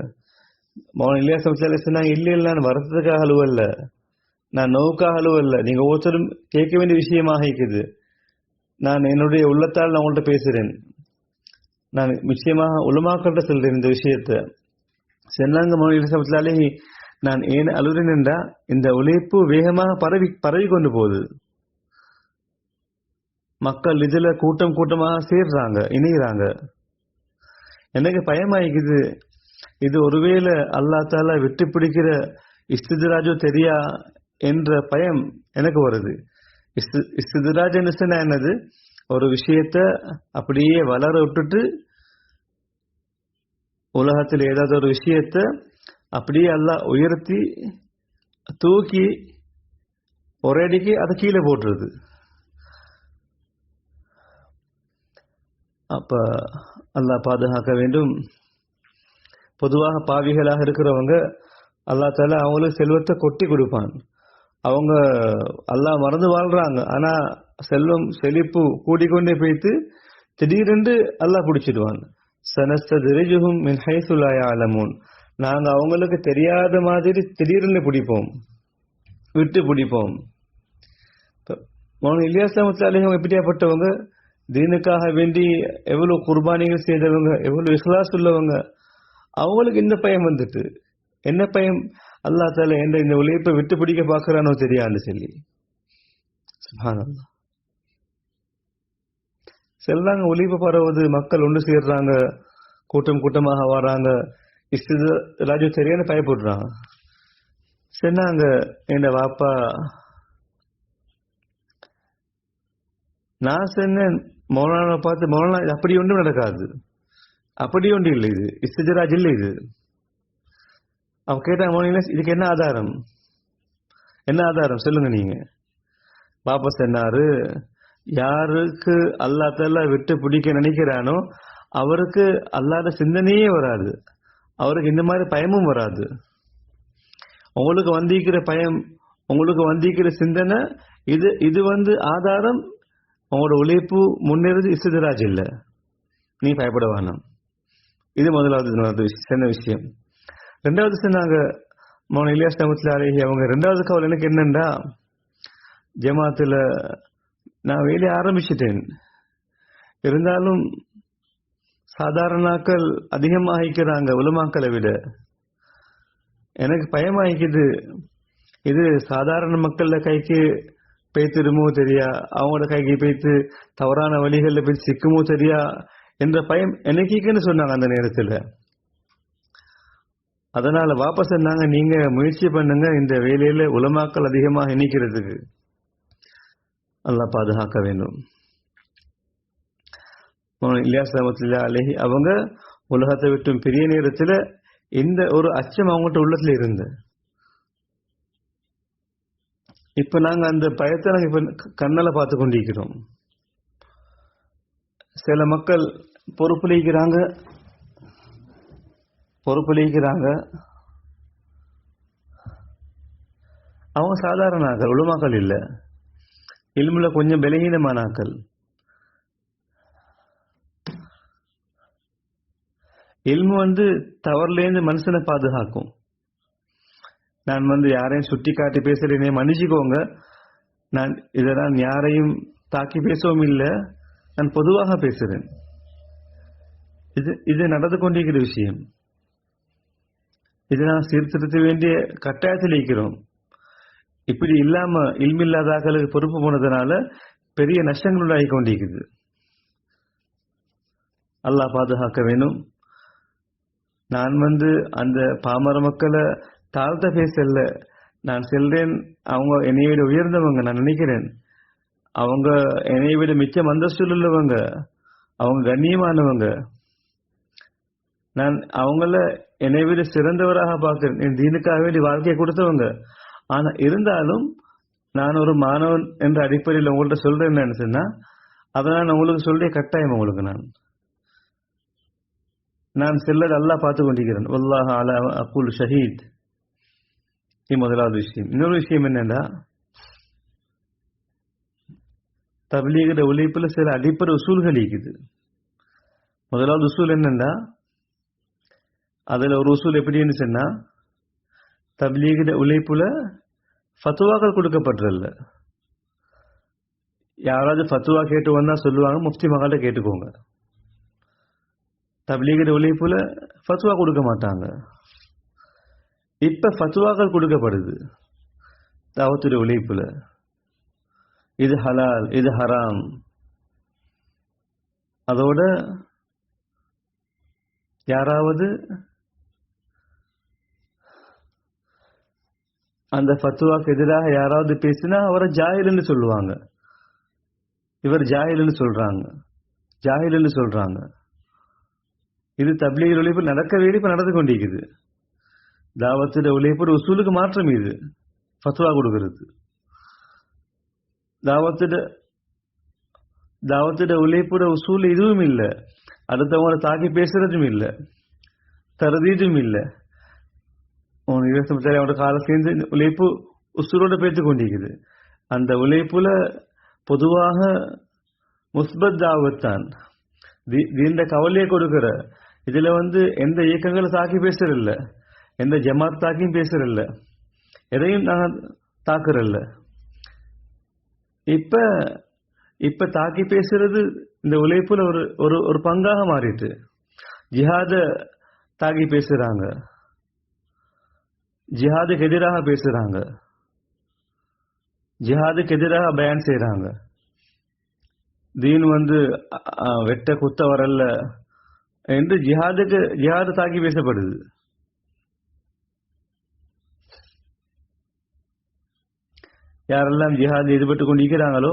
மௌன இலியாஸ் சொன்னாங்க, இல்லை நான் வருத்தத்துக்காக அழுவல்ல, நான் நோவுக்காக அழுவல்ல, நீங்க ஒவ்வொருத்தரும் கேட்க வேண்டிய விஷயமாக இருக்குது. நான் என்னுடைய உள்ளத்தால் நான் உங்கள்கிட்ட பேசுறேன், நான் நிச்சயமாக உலமாக்கள்கிட்ட சொல்றேன் இந்த விஷயத்த. சொன்னாங்க மௌன இலியாஸ், நான் ஏன் அழுறேன் என்றா இந்த உழைப்பு வேகமாக பரவி கொண்டு போகுது. மக்கள் இதுல கூட்டம் கூட்டமாக சேர்றாங்க, இணைகிறாங்க. எனக்கு பயமாயிக்குது, இது ஒருவேளை அல்லா தாலா விட்டு பிடிக்கிற இஸ்திதிராஜோ தெரியா என்ற பயம் எனக்கு வருது. இஸ்திதிராஜ் என்னது, ஒரு விஷயத்த அப்படியே வளர விட்டுட்டு உலகத்தில் ஏதாவது ஒரு விஷயத்த அப்படியே அல்லாஹ் உயர்த்தி தூக்கி ஒரே அடிக்கு அதை கீழே போட்டுருது. அப்ப அல்லாஹ் பாதுகாக்க வேண்டும். பொதுவாக பாவிகளாக இருக்கிறவங்க அல்லாஹ் தாலா அவங்களுக்கு செல்வத்தை கொட்டி கொடுப்பான். அவங்க அல்லாஹ் மறந்து வாழ்றாங்க, ஆனா செல்வம் செழிப்பு கூடிக்கொண்டே போய்த்து திடீரென்று அல்லாஹ் பிடிச்சிடுவான். சனஸ்தத்ரிஜுஹும் மின் ஹைஸு லா யஅலமூன், நாங்க அவங்களுக்கு தெரியாத மாதிரி திடீர்னு பிடிப்போம், விட்டு பிடிப்போம். மௌன இலியாஸ் அலைஹிம் எப்படியாப்பட்டவங்க, தீனுக்காக வேண்டி எவ்வளவு குர்பானிகள் செய்தவங்க, எவ்வளவு இஹ்லாஸ் உள்ளவங்க. அவங்களுக்கு இந்த பயம் வந்துட்டு, என்ன பயம், அல்லாஹ் தாலா இந்த உழைப்பை விட்டு பிடிக்க பாக்குறானோ தெரியான்னு சொல்லி. சுப்ஹானல்லாஹ். செல்லாங்க ஒளிப்பு பரவுது, மக்கள் ஒன்று சேர்றாங்க, கூட்டம் கூட்டமாக வராங்க, இஸ்திதிராஜ் சரியான பயப்படுறாங்க. சொன்னாங்க என் வாப்பா, நான் சொன்னேன் மௌலானா பார்த்து, மௌலானா அப்படி ஒன்றும் நடக்காது, அப்படி ஒன்றும் இல்லை, இது இஸ்திதிராஜ் இல்லை இது. அவ கேட்டாங்க, மௌலானா இதுக்கு என்ன ஆதாரம், என்ன ஆதாரம் சொல்லுங்க நீங்க. பாப்பா சொன்னாரு, யாருக்கு அல்லா தாலா விட்டு பிடிக்க நினைக்கிறானோ அவருக்கு அல்லாத சிந்தனையே வராது, அவருக்கு இந்த மாதிரி பயமும் வராது. உங்களுக்கு வந்திருக்கிற பயம், உங்களுக்கு வந்திருக்கிற சிந்தனை, இது ஆதாரம் உங்களோட உழைப்பு முன்னேறது இஸ்திதிராஜ் இல்லை, நீ பயப்பட வேணாம். இது முதலாவது சின்ன விஷயம். ரெண்டாவது சொன்னாங்க மௌன இலியாஸ் ரஹ்மத்துல்லாஹி அலைஹி அவங்க, ரெண்டாவது கவலை எனக்கு என்னன்னா, ஜமாத்துல நான் வேலையை ஆரம்பிச்சிட்டேன், இருந்தாலும் சாதாரணாக்கள் அதிகமாகிக்கிறாங்க உலமாக்களை விட. எனக்கு பயமாகிக்குது, இது சாதாரண மக்கள கைக்கு பேய்த்திருமோ தெரியா, அவங்களோட கைக்கு பேய்த்து தவறான வழிகளில் போய் சிக்குமோ தெரியா என்ற பயம் எனக்குன்னு சொன்னாங்க அந்த நேரத்தில். அதனால வாபஸ் சொன்னாங்க, நீங்க முயற்சி பண்ணுங்க இந்த வேலையில உலமாக்கள் அதிகமாக இணைக்கிறதுக்கு. அல்லாஹ் பாதுகாக்க வேண்டும். இலியாஸ் ரஹ்மத்துல்லாஹி அலைஹி அவங்க உலகத்தை விட்டும் பெரிய நேரத்தில் இந்த ஒரு அச்சம் அவங்கள்ட்ட உள்ளத்துல இருந்து, இப்ப நாங்க அந்த பயத்தை நாங்க இப்ப கண்ணால பார்த்து கொண்டிருக்கிறோம். சில மக்கள் பொறுப்புலிக்கிறாங்க, அவங்க சாதாரண ஆக்கள், உலமாக்கள் இல்ல, இல்முல கொஞ்சம் பலகீனமான ஆக்கள். இல்மு தவறுலேருந்து மனுஷனை பாதுகாக்கும். நான் யாரையும் சுட்டி காட்டி பேசுறேனே, மன்னிச்சுக்கோங்க, நான் இதெல்லாம் யாரையும் தாக்கி பேசவும் இல்லை, நான் பொதுவாக பேசுறேன். இது நடந்து கொண்டிருக்கிற விஷயம். இதை நான் சீர்திருத்த வேண்டிய கட்டாயத்தில் இருக்கிறோம். இப்படி இல்லாம இல்மில்லாதாக்களுக்கு பொறுப்பு போனதுனால பெரிய நஷ்டங்கள் உண்டாகி கொண்டிருக்குது. அல்லாஹ் பாதுகாக்க வேணும். நான் அந்த பாமர மக்களை தாழ்த்த பேசல, நான் சொல்றேன், அவங்க என்னைய விட உயர்ந்தவங்க, நான் நினைக்கிறேன் அவங்க என்னைய விட மிச்சம் அந்தஸ்து உள்ளவங்க, அவங்க கண்ணியமானவங்க, நான் அவங்கள என்னை விட சிறந்தவராக பார்க்கிறேன், என் தீனுக்காக வேண்டி வாழ்க்கையை கொடுத்தவங்க. ஆனா இருந்தாலும் நான் ஒரு மாணவன் என்ற அடிப்படையில் உங்கள்கிட்ட சொல்றேன் என்னன்னு சொன்னா, அதை நான் உங்களுக்கு சொல்றே கட்டாயம் உங்களுக்கு நான் செல்லது அல்லாஹ் பார்த்து கொண்டிருக்கிறேன். வல்லாஹ் அலா அக்குல் ஷஹீத். இது முதலாவது விஷயம். இன்னொரு விஷயம் என்னன்னா, தப்லீகிற உழைப்புல சில அடிப்படை உசூல்கள் இருக்குது. முதலாவது உசூல் என்னன்னா, அதுல ஒரு உசூல் எப்படின்னு சொன்னா, தப்லீகிற உழைப்புல ஃபத்வாக்கள் கொடுக்கப்பட்டதில்ல. யாராவது ஃபத்வா கேட்டு வந்தா சொல்லுவாங்க, முஃப்தி மகள்கிட்ட கேட்டுக்கோங்க. தப்லீகிற உழைப்புல ஃபத்வா கொடுக்க மாட்டாங்க. இப்ப ஃபத்வாக்கள் கொடுக்கப்படுது தாவத்துடைய உழைப்புல. இது ஹலால், இது ஹராம். அதோட யாராவது அந்த ஃபத்வாக்கு எதிராக யாராவது பேசினா அவரை ஜாஹில்னு சொல்லுவாங்க. இவர் ஜாஹில்னு சொல்றாங்க, ஜாஹில்னு சொல்றாங்க. இது தப்லீக் உழைப்பு நடக்க வேண்டி இப்ப நடந்து கொண்டிருக்குது. தாவத்துடைய உழைப்பு ஒரு உசூலுக்கு மாற்றம். இது ஃபத்வா கொடுக்கிறது. தாவத்துடைய உழைப்புட உசூல் இதுவும் இல்லை. அடுத்தவங்களை தாக்கி பேசுறதும் இல்லை, தருதீதும் இல்லை. அவனோட கால சேர்ந்து உழைப்பு உசூலோட பேத்து கொண்டிருக்குது. அந்த உழைப்புல பொதுவாக முஸ்பத் தாவத்தான், இந்த கவலையை கொடுக்கிற. இதுல எந்த இயக்கங்களை தாக்கி பேசுறதில்ல, எந்த ஜமாத் தாக்கியும் பேசுறதில்ல, எதையும் நாங்கள் தாக்குறல்ல. இப்ப தாக்கி பேசுறது இந்த உழைப்புல ஒரு ஒரு பங்காக மாறிட்டு. ஜிஹாத தாக்கி பேசுறாங்க, ஜிஹாதுக்கு எதிராக பேசுறாங்க, ஜிஹாதுக்கு எதிராக பயான் செய்யறாங்க. தீன் வெட்ட குத்த வரல என்று ஜிஹாது தாக்கி பேசப்படுது. யாரெல்லாம் ஜிஹாதில் ஈடுபட்டு கொண்டிருக்கிறாங்களோ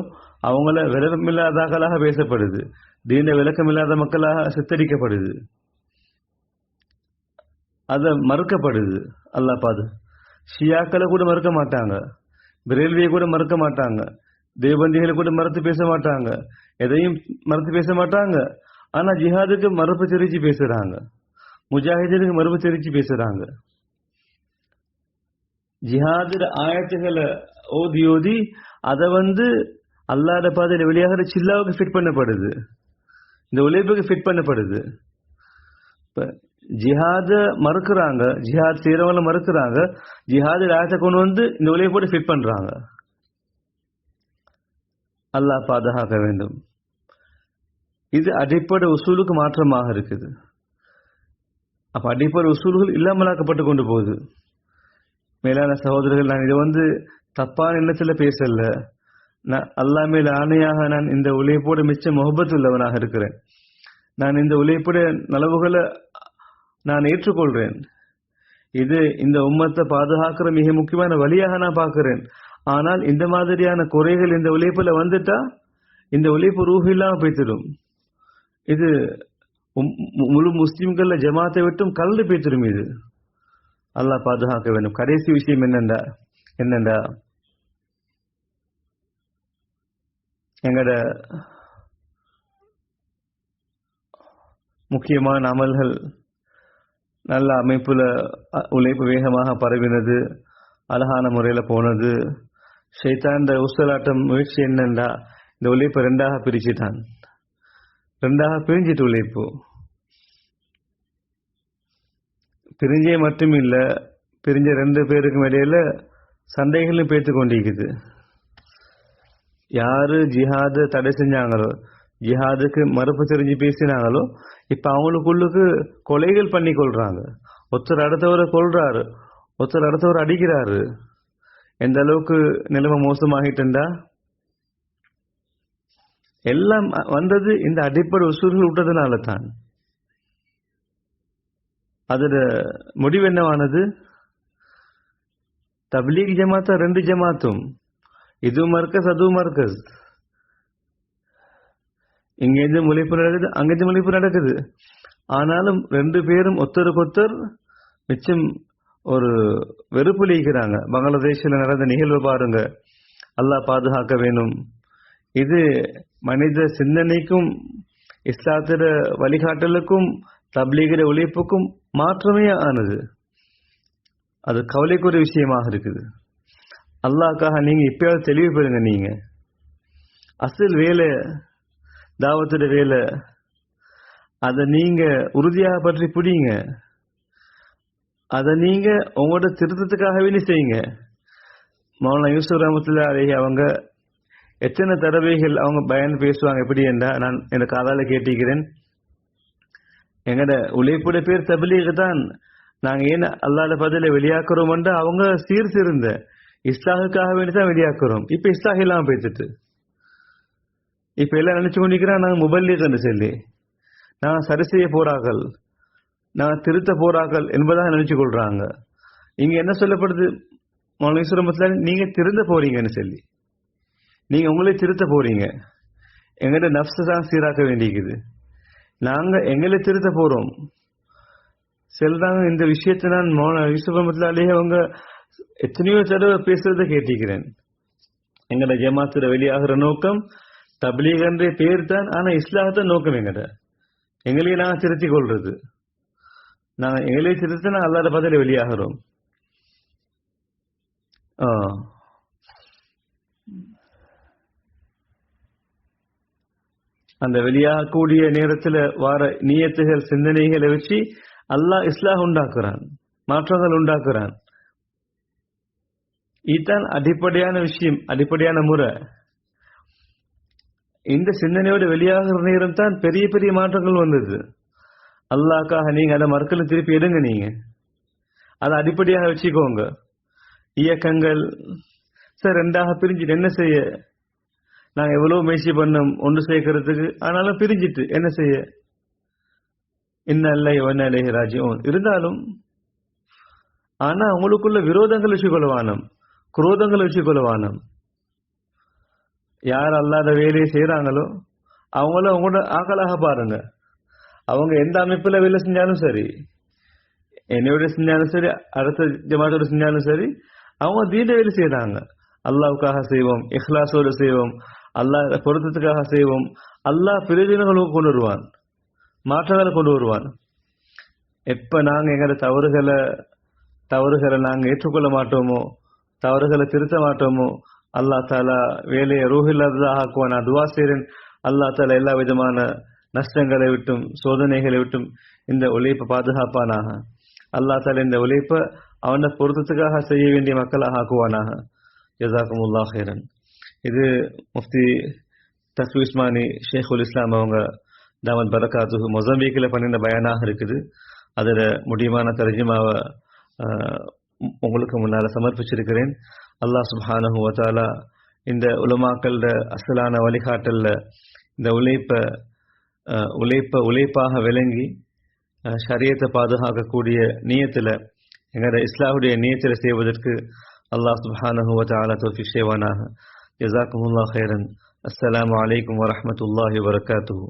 அவங்கள விளக்கமில்லாதாக்களாக பேசப்படுது. தீன விளக்கமில்லாத மக்களாக சித்தரிக்கப்படுது, அத மறுக்கப்படுது. அல்லாஹ் பாது. ஷியாக்களை கூட மறுக்க மாட்டாங்க, பிரேல்வியை கூட மறுக்க மாட்டாங்க, தேவபந்திகளை கூட மறுத்து பேச மாட்டாங்க, எதையும் மறுத்து பேச மாட்டாங்க. ஆனா ஜிஹாதுக்கு மறுப்பு தெரிவிச்சு பேசுறாங்க, முஜாஹிதுக்கு மறுப்பு தெரிவிச்சு பேசுறாங்க. ஜிஹாது ஆயத்துகளை ஓதி ஓதி அதை அல்லாஹ்ட பாதையில வெளியாகிற சில்லாவுக்கு ஃபிட் பண்ணப்படுது, இந்த உழைப்புக்கு ஃபிட் பண்ணப்படுது. இப்ப ஜிஹாத மறுக்கிறாங்க, ஜிஹாத் செய்யறவங்கள மறுக்கிறாங்க, ஜிஹாது ஆயத்தை கொண்டு இந்த உழைப்போடு ஃபிட் பண்றாங்க. அல்லாஹ் பாதுகாக்க வேண்டும். இது அடிப்படை உசூலுக்கு மாற்றமாக இருக்குது. அப்ப அடிப்படை உசூல்கள் இல்லாமலாக்கப்பட்டு கொண்டு போகுது. மேலான சகோதரர்கள், நான் இதை தப்பான எண்ணத்துல பேசல. நான் அல்லாஹ் மேல் ஆணையாக நான் இந்த உழைப்போட மிச்ச முஹப்பத் உள்ளவனாக இருக்கிறேன். நான் இந்த உழைப்புடைய நலவுகளை நான் ஏற்றுக்கொள்றேன். இது இந்த உம்மத்தை பாதுகாக்கிற மிக முக்கியமான வழியாக நான் பார்க்கிறேன். ஆனால் இந்த மாதிரியான குறைகள் இந்த உழைப்புல வந்துட்டா இந்த உழைப்பு ரூஹ் இல்லாம போய்த்திடும். இது முழு முஸ்லிம்கள ஜமாத்தை விட்டும் கலந்து போய்த்திடும். இது அல்லாஹ் பாதுகாக்க வேண்டும். கடைசி விஷயம் என்னண்டா எங்கட முக்கியமான அமல்கள் நல்ல அமைப்புல உழைப்பு வேகமாக பரவினது, அழகான முறையில போனது. ஷைத்தான் உசலாட்டம் முயற்சி என்னண்டா இந்த உழைப்பு ரெண்டாக பிரிச்சுட்டான். ரெண்டாக பிரிஞ்சிட்டு உழைப்பு பிரிஞ்சே மட்டும் இல்ல, பிரிஞ்ச ரெண்டு பேருக்கும் இடையில சண்டைகளும் பேத்து கொண்டிருக்குது. யாரு ஜிஹாது தடை செஞ்சாங்களோ, ஜிஹாதுக்கு மறுப்பு தெரிஞ்சு பேசினாங்களோ, இப்ப அவங்களுக்குள்ளுக்கு கொலைகள் பண்ணி கொள்றாங்க. ஒருத்தர் அடுத்தவரை கொள்றாரு, ஒருத்தர் அடுத்தவரை அடிக்கிறாரு. எந்த அளவுக்கு நிலைமை மோசமாகிட்டுண்டா எல்லாம் வந்தது இந்த அடிப்படை உசூல்கள் விட்டதுனால தான். அதோட முடிவு என்னவானது? தப்லீக் ஜமாத்தா ரெண்டு ஜமாத்தும், இதுவும் மர்கஸ் அதுவும் மர்கஸ். இங்கேருந்து முளைப்பு நடக்குது, அங்கேருந்து முளைப்பு நடக்குது. ஆனாலும் ரெண்டு பேரும் ஒருத்தருக்கொத்தர் மிச்சம் ஒரு வெறுப்புலிக்கிறாங்க. பங்களாதேஷில் நடந்த நிகழ்வு பாருங்க. அல்லாஹ் பாதுகாக்க வேணும். இது மனித சிந்தனைக்கும் இஸ்லாத்திர வழிகாட்டலுக்கும் தப்லீகிற உழைப்புக்கும் மாற்றமே ஆனது. அது கவலைக்குரிய விஷயமாக இருக்குது. அல்லாஹ்க்காக நீங்க இப்பயாவது தெளிவு பெறுங்க. நீங்க அசல் வேலை தாவத்துட வேலை, அதை நீங்க உறுதியாக பற்றி பிடிங்க. அதை நீங்க உங்களோட திருத்தத்துக்காகவே செய்யுங்க. மௌலானா யூசுப் ரஹ்மத்துல்லாஹி அலைஹி அவங்க எத்தனை தடவைகள் அவங்க பயன் பேசுவாங்க. எப்படி என்றா, நான் எனக்கு காதால கேட்டிருக்கிறேன். எங்கட உழைப்புடைய பேர் தப்லீக் தான். நாங்க ஏன் அல்லாஹ்ட பதில வெளியாக்குறோம் என்றா, அவங்க சீர்திருந்த இஸ்லாஹுக்காக வேண்டி தான் வெளியாக்குறோம். இப்ப இஸ்லாஹ் இல்லாம பேசிட்டு இப்ப எல்லாம் நினைச்சு கொண்டிருக்கிறோம் நாங்க முபல்லீக் என்று சொல்லி, நான் சரி செய்ய போறார்கள், நான் திருத்த போறார்கள் என்பதாக நினைச்சு கொள்றாங்க. இங்க என்ன சொல்லப்படுது, மௌலானா யூசுப் ரஹ்மத்துல்லாஹி நீங்க திருந்த போறீங்கன்னு சொல்லி, நீங்க உங்களே திருத்த போறீங்க. எங்கள்ட நஃப்ஸை தான் சீராக்க வேண்டியிருக்குது. நாங்க எங்களை திருத்த போறோம் செல்றாங்க. இந்த விஷயத்தை நான் மௌலானா யூசுப் ரஹ்மத்துல்லாஹி அலைஹி அவங்க எத்தனையோ தடவை பேசுறதை கேட்டிருக்கிறேன். எங்கட ஜமாத்துல வெளியாகிற நோக்கம் தப்லீக் என்ற பேர் தான், ஆனா இஸ்லாத்தான் நோக்கம். எங்களையே நாங்க திருத்திக் கொள்றது, நாங்க எங்களையே திருத்த நான் அல்லாஹ்ட பதில வெளியாகிறோம். அந்த வெளியாகக்கூடிய நேரத்தில் வார நியத்துகள் சிந்தனைகளை வச்சு அல்லாஹ் இஸ்லாஹ் உண்டாக்குறான், மாற்றங்கள் உண்டாக்குறான். இதுதான் அடிப்படையான விஷயம், அடிப்படையான முறை. இந்த சிந்தனையோட வெளியாகிற நேரம் தான் பெரிய பெரிய மாற்றங்கள் வந்தது. அல்லாஹ்க்காக நீங்க அதை மறுக்கல திருப்பி எடுங்க. நீங்க அதை அடிப்படையாக வச்சுக்கோங்க. இயக்கங்கள் சார் ரெண்டாக பிரிஞ்சுட்டு என்ன செய்ய, நாங்க எவ்வளவு முயற்சி பண்ணோம் ஒன்று சேர்க்கறதுக்கு, ஆனாலும் பிரிஞ்சிட்டு என்ன செய்ய. இன்னல்லாஹி வ இன்னா இலைஹி ராஜிஊன் இருந்தாலும், ஆனா உங்களுக்குள்ள விரோதங்கள் வச்சுக்கொள்ளவானம், குரோதங்கள் வச்சுக்கொள்ளவானம். யார் அல்லாத வேலையை செய்யறாங்களோ அவங்கள உங்களோட ஆக்கலாக பாருங்க. அவங்க எந்த அமைப்புல வேலை செஞ்சாலும் சரி, என்னையோட செஞ்சாலும் சரி, அடுத்த ஜமாத்தோட செஞ்சாலும் சரி, அவங்க தீன வேலை செய்யறாங்க. அல்லாஹ்வுக்காக செய்வோம், இஹ்லாஸோடு செய்வோம், அல்லாஹ் பொருத்தத்துக்காக செய்வோம். அல்லாஹ் பிரயோஜனங்களுக்கு கொண்டு வருவான், மாற்றங்களை கொண்டு வருவான். எப்ப நாங்க எங்களோட தவறுகளை நாங்க ஏற்றுக்கொள்ள மாட்டோமோ, தவறுகளை திருத்த மாட்டோமோ, அல்லாஹ் தாலா வேலையை ரூஹில்லாததாக ஆக்குவான். நான் துவா செய்றேன், அல்லாஹ் தாலா எல்லா விதமான நஷ்டங்களை விட்டும் சோதனைகளை விட்டும் இந்த உழைப்பை பாதுகாப்பானாக. அல்லாஹ் தாலா இந்த உழைப்பை அவன பொருத்தத்துக்காக செய்ய வேண்டிய மக்களாக ஆக்குவானாக. ஜஸாக்குமுல்லாஹ் ஹைரன். இது முஃப்தி தக்வி உஸ்மானி ஷேகுல் இஸ்லாம் அவங்க தாமத் பரக்காத்துஹு மொசம்பீக்கில் பண்ணின பயானாக இருக்குது. அதில் முடிவான தர்ஜுமாவை உங்களுக்கு முன்னால் சமர்ப்பிச்சிருக்கிறேன். அல்லாஹ் சுப்ஹானஹு வ தஆலா இந்த உலமாக்களோட அசலான வழிகாட்டல்ல இந்த உழைப்பாக விளங்கி ஷரியத்தை பாதுகாக்கக்கூடிய நியத்தில், எங்களோட இஸ்லாஹுடைய நியத்தில் செய்வதற்கு அல்லாஹ் சுப்ஹானஹு வ தஆலா தௌஃபீக் செய்வானாக. ஜஸாக்குமுல்லாஹ் ஹைரன். அஸ்ஸலாமு அலைக்கும் வரஹ்மத்துல்லாஹி வபரகாத்துஹு.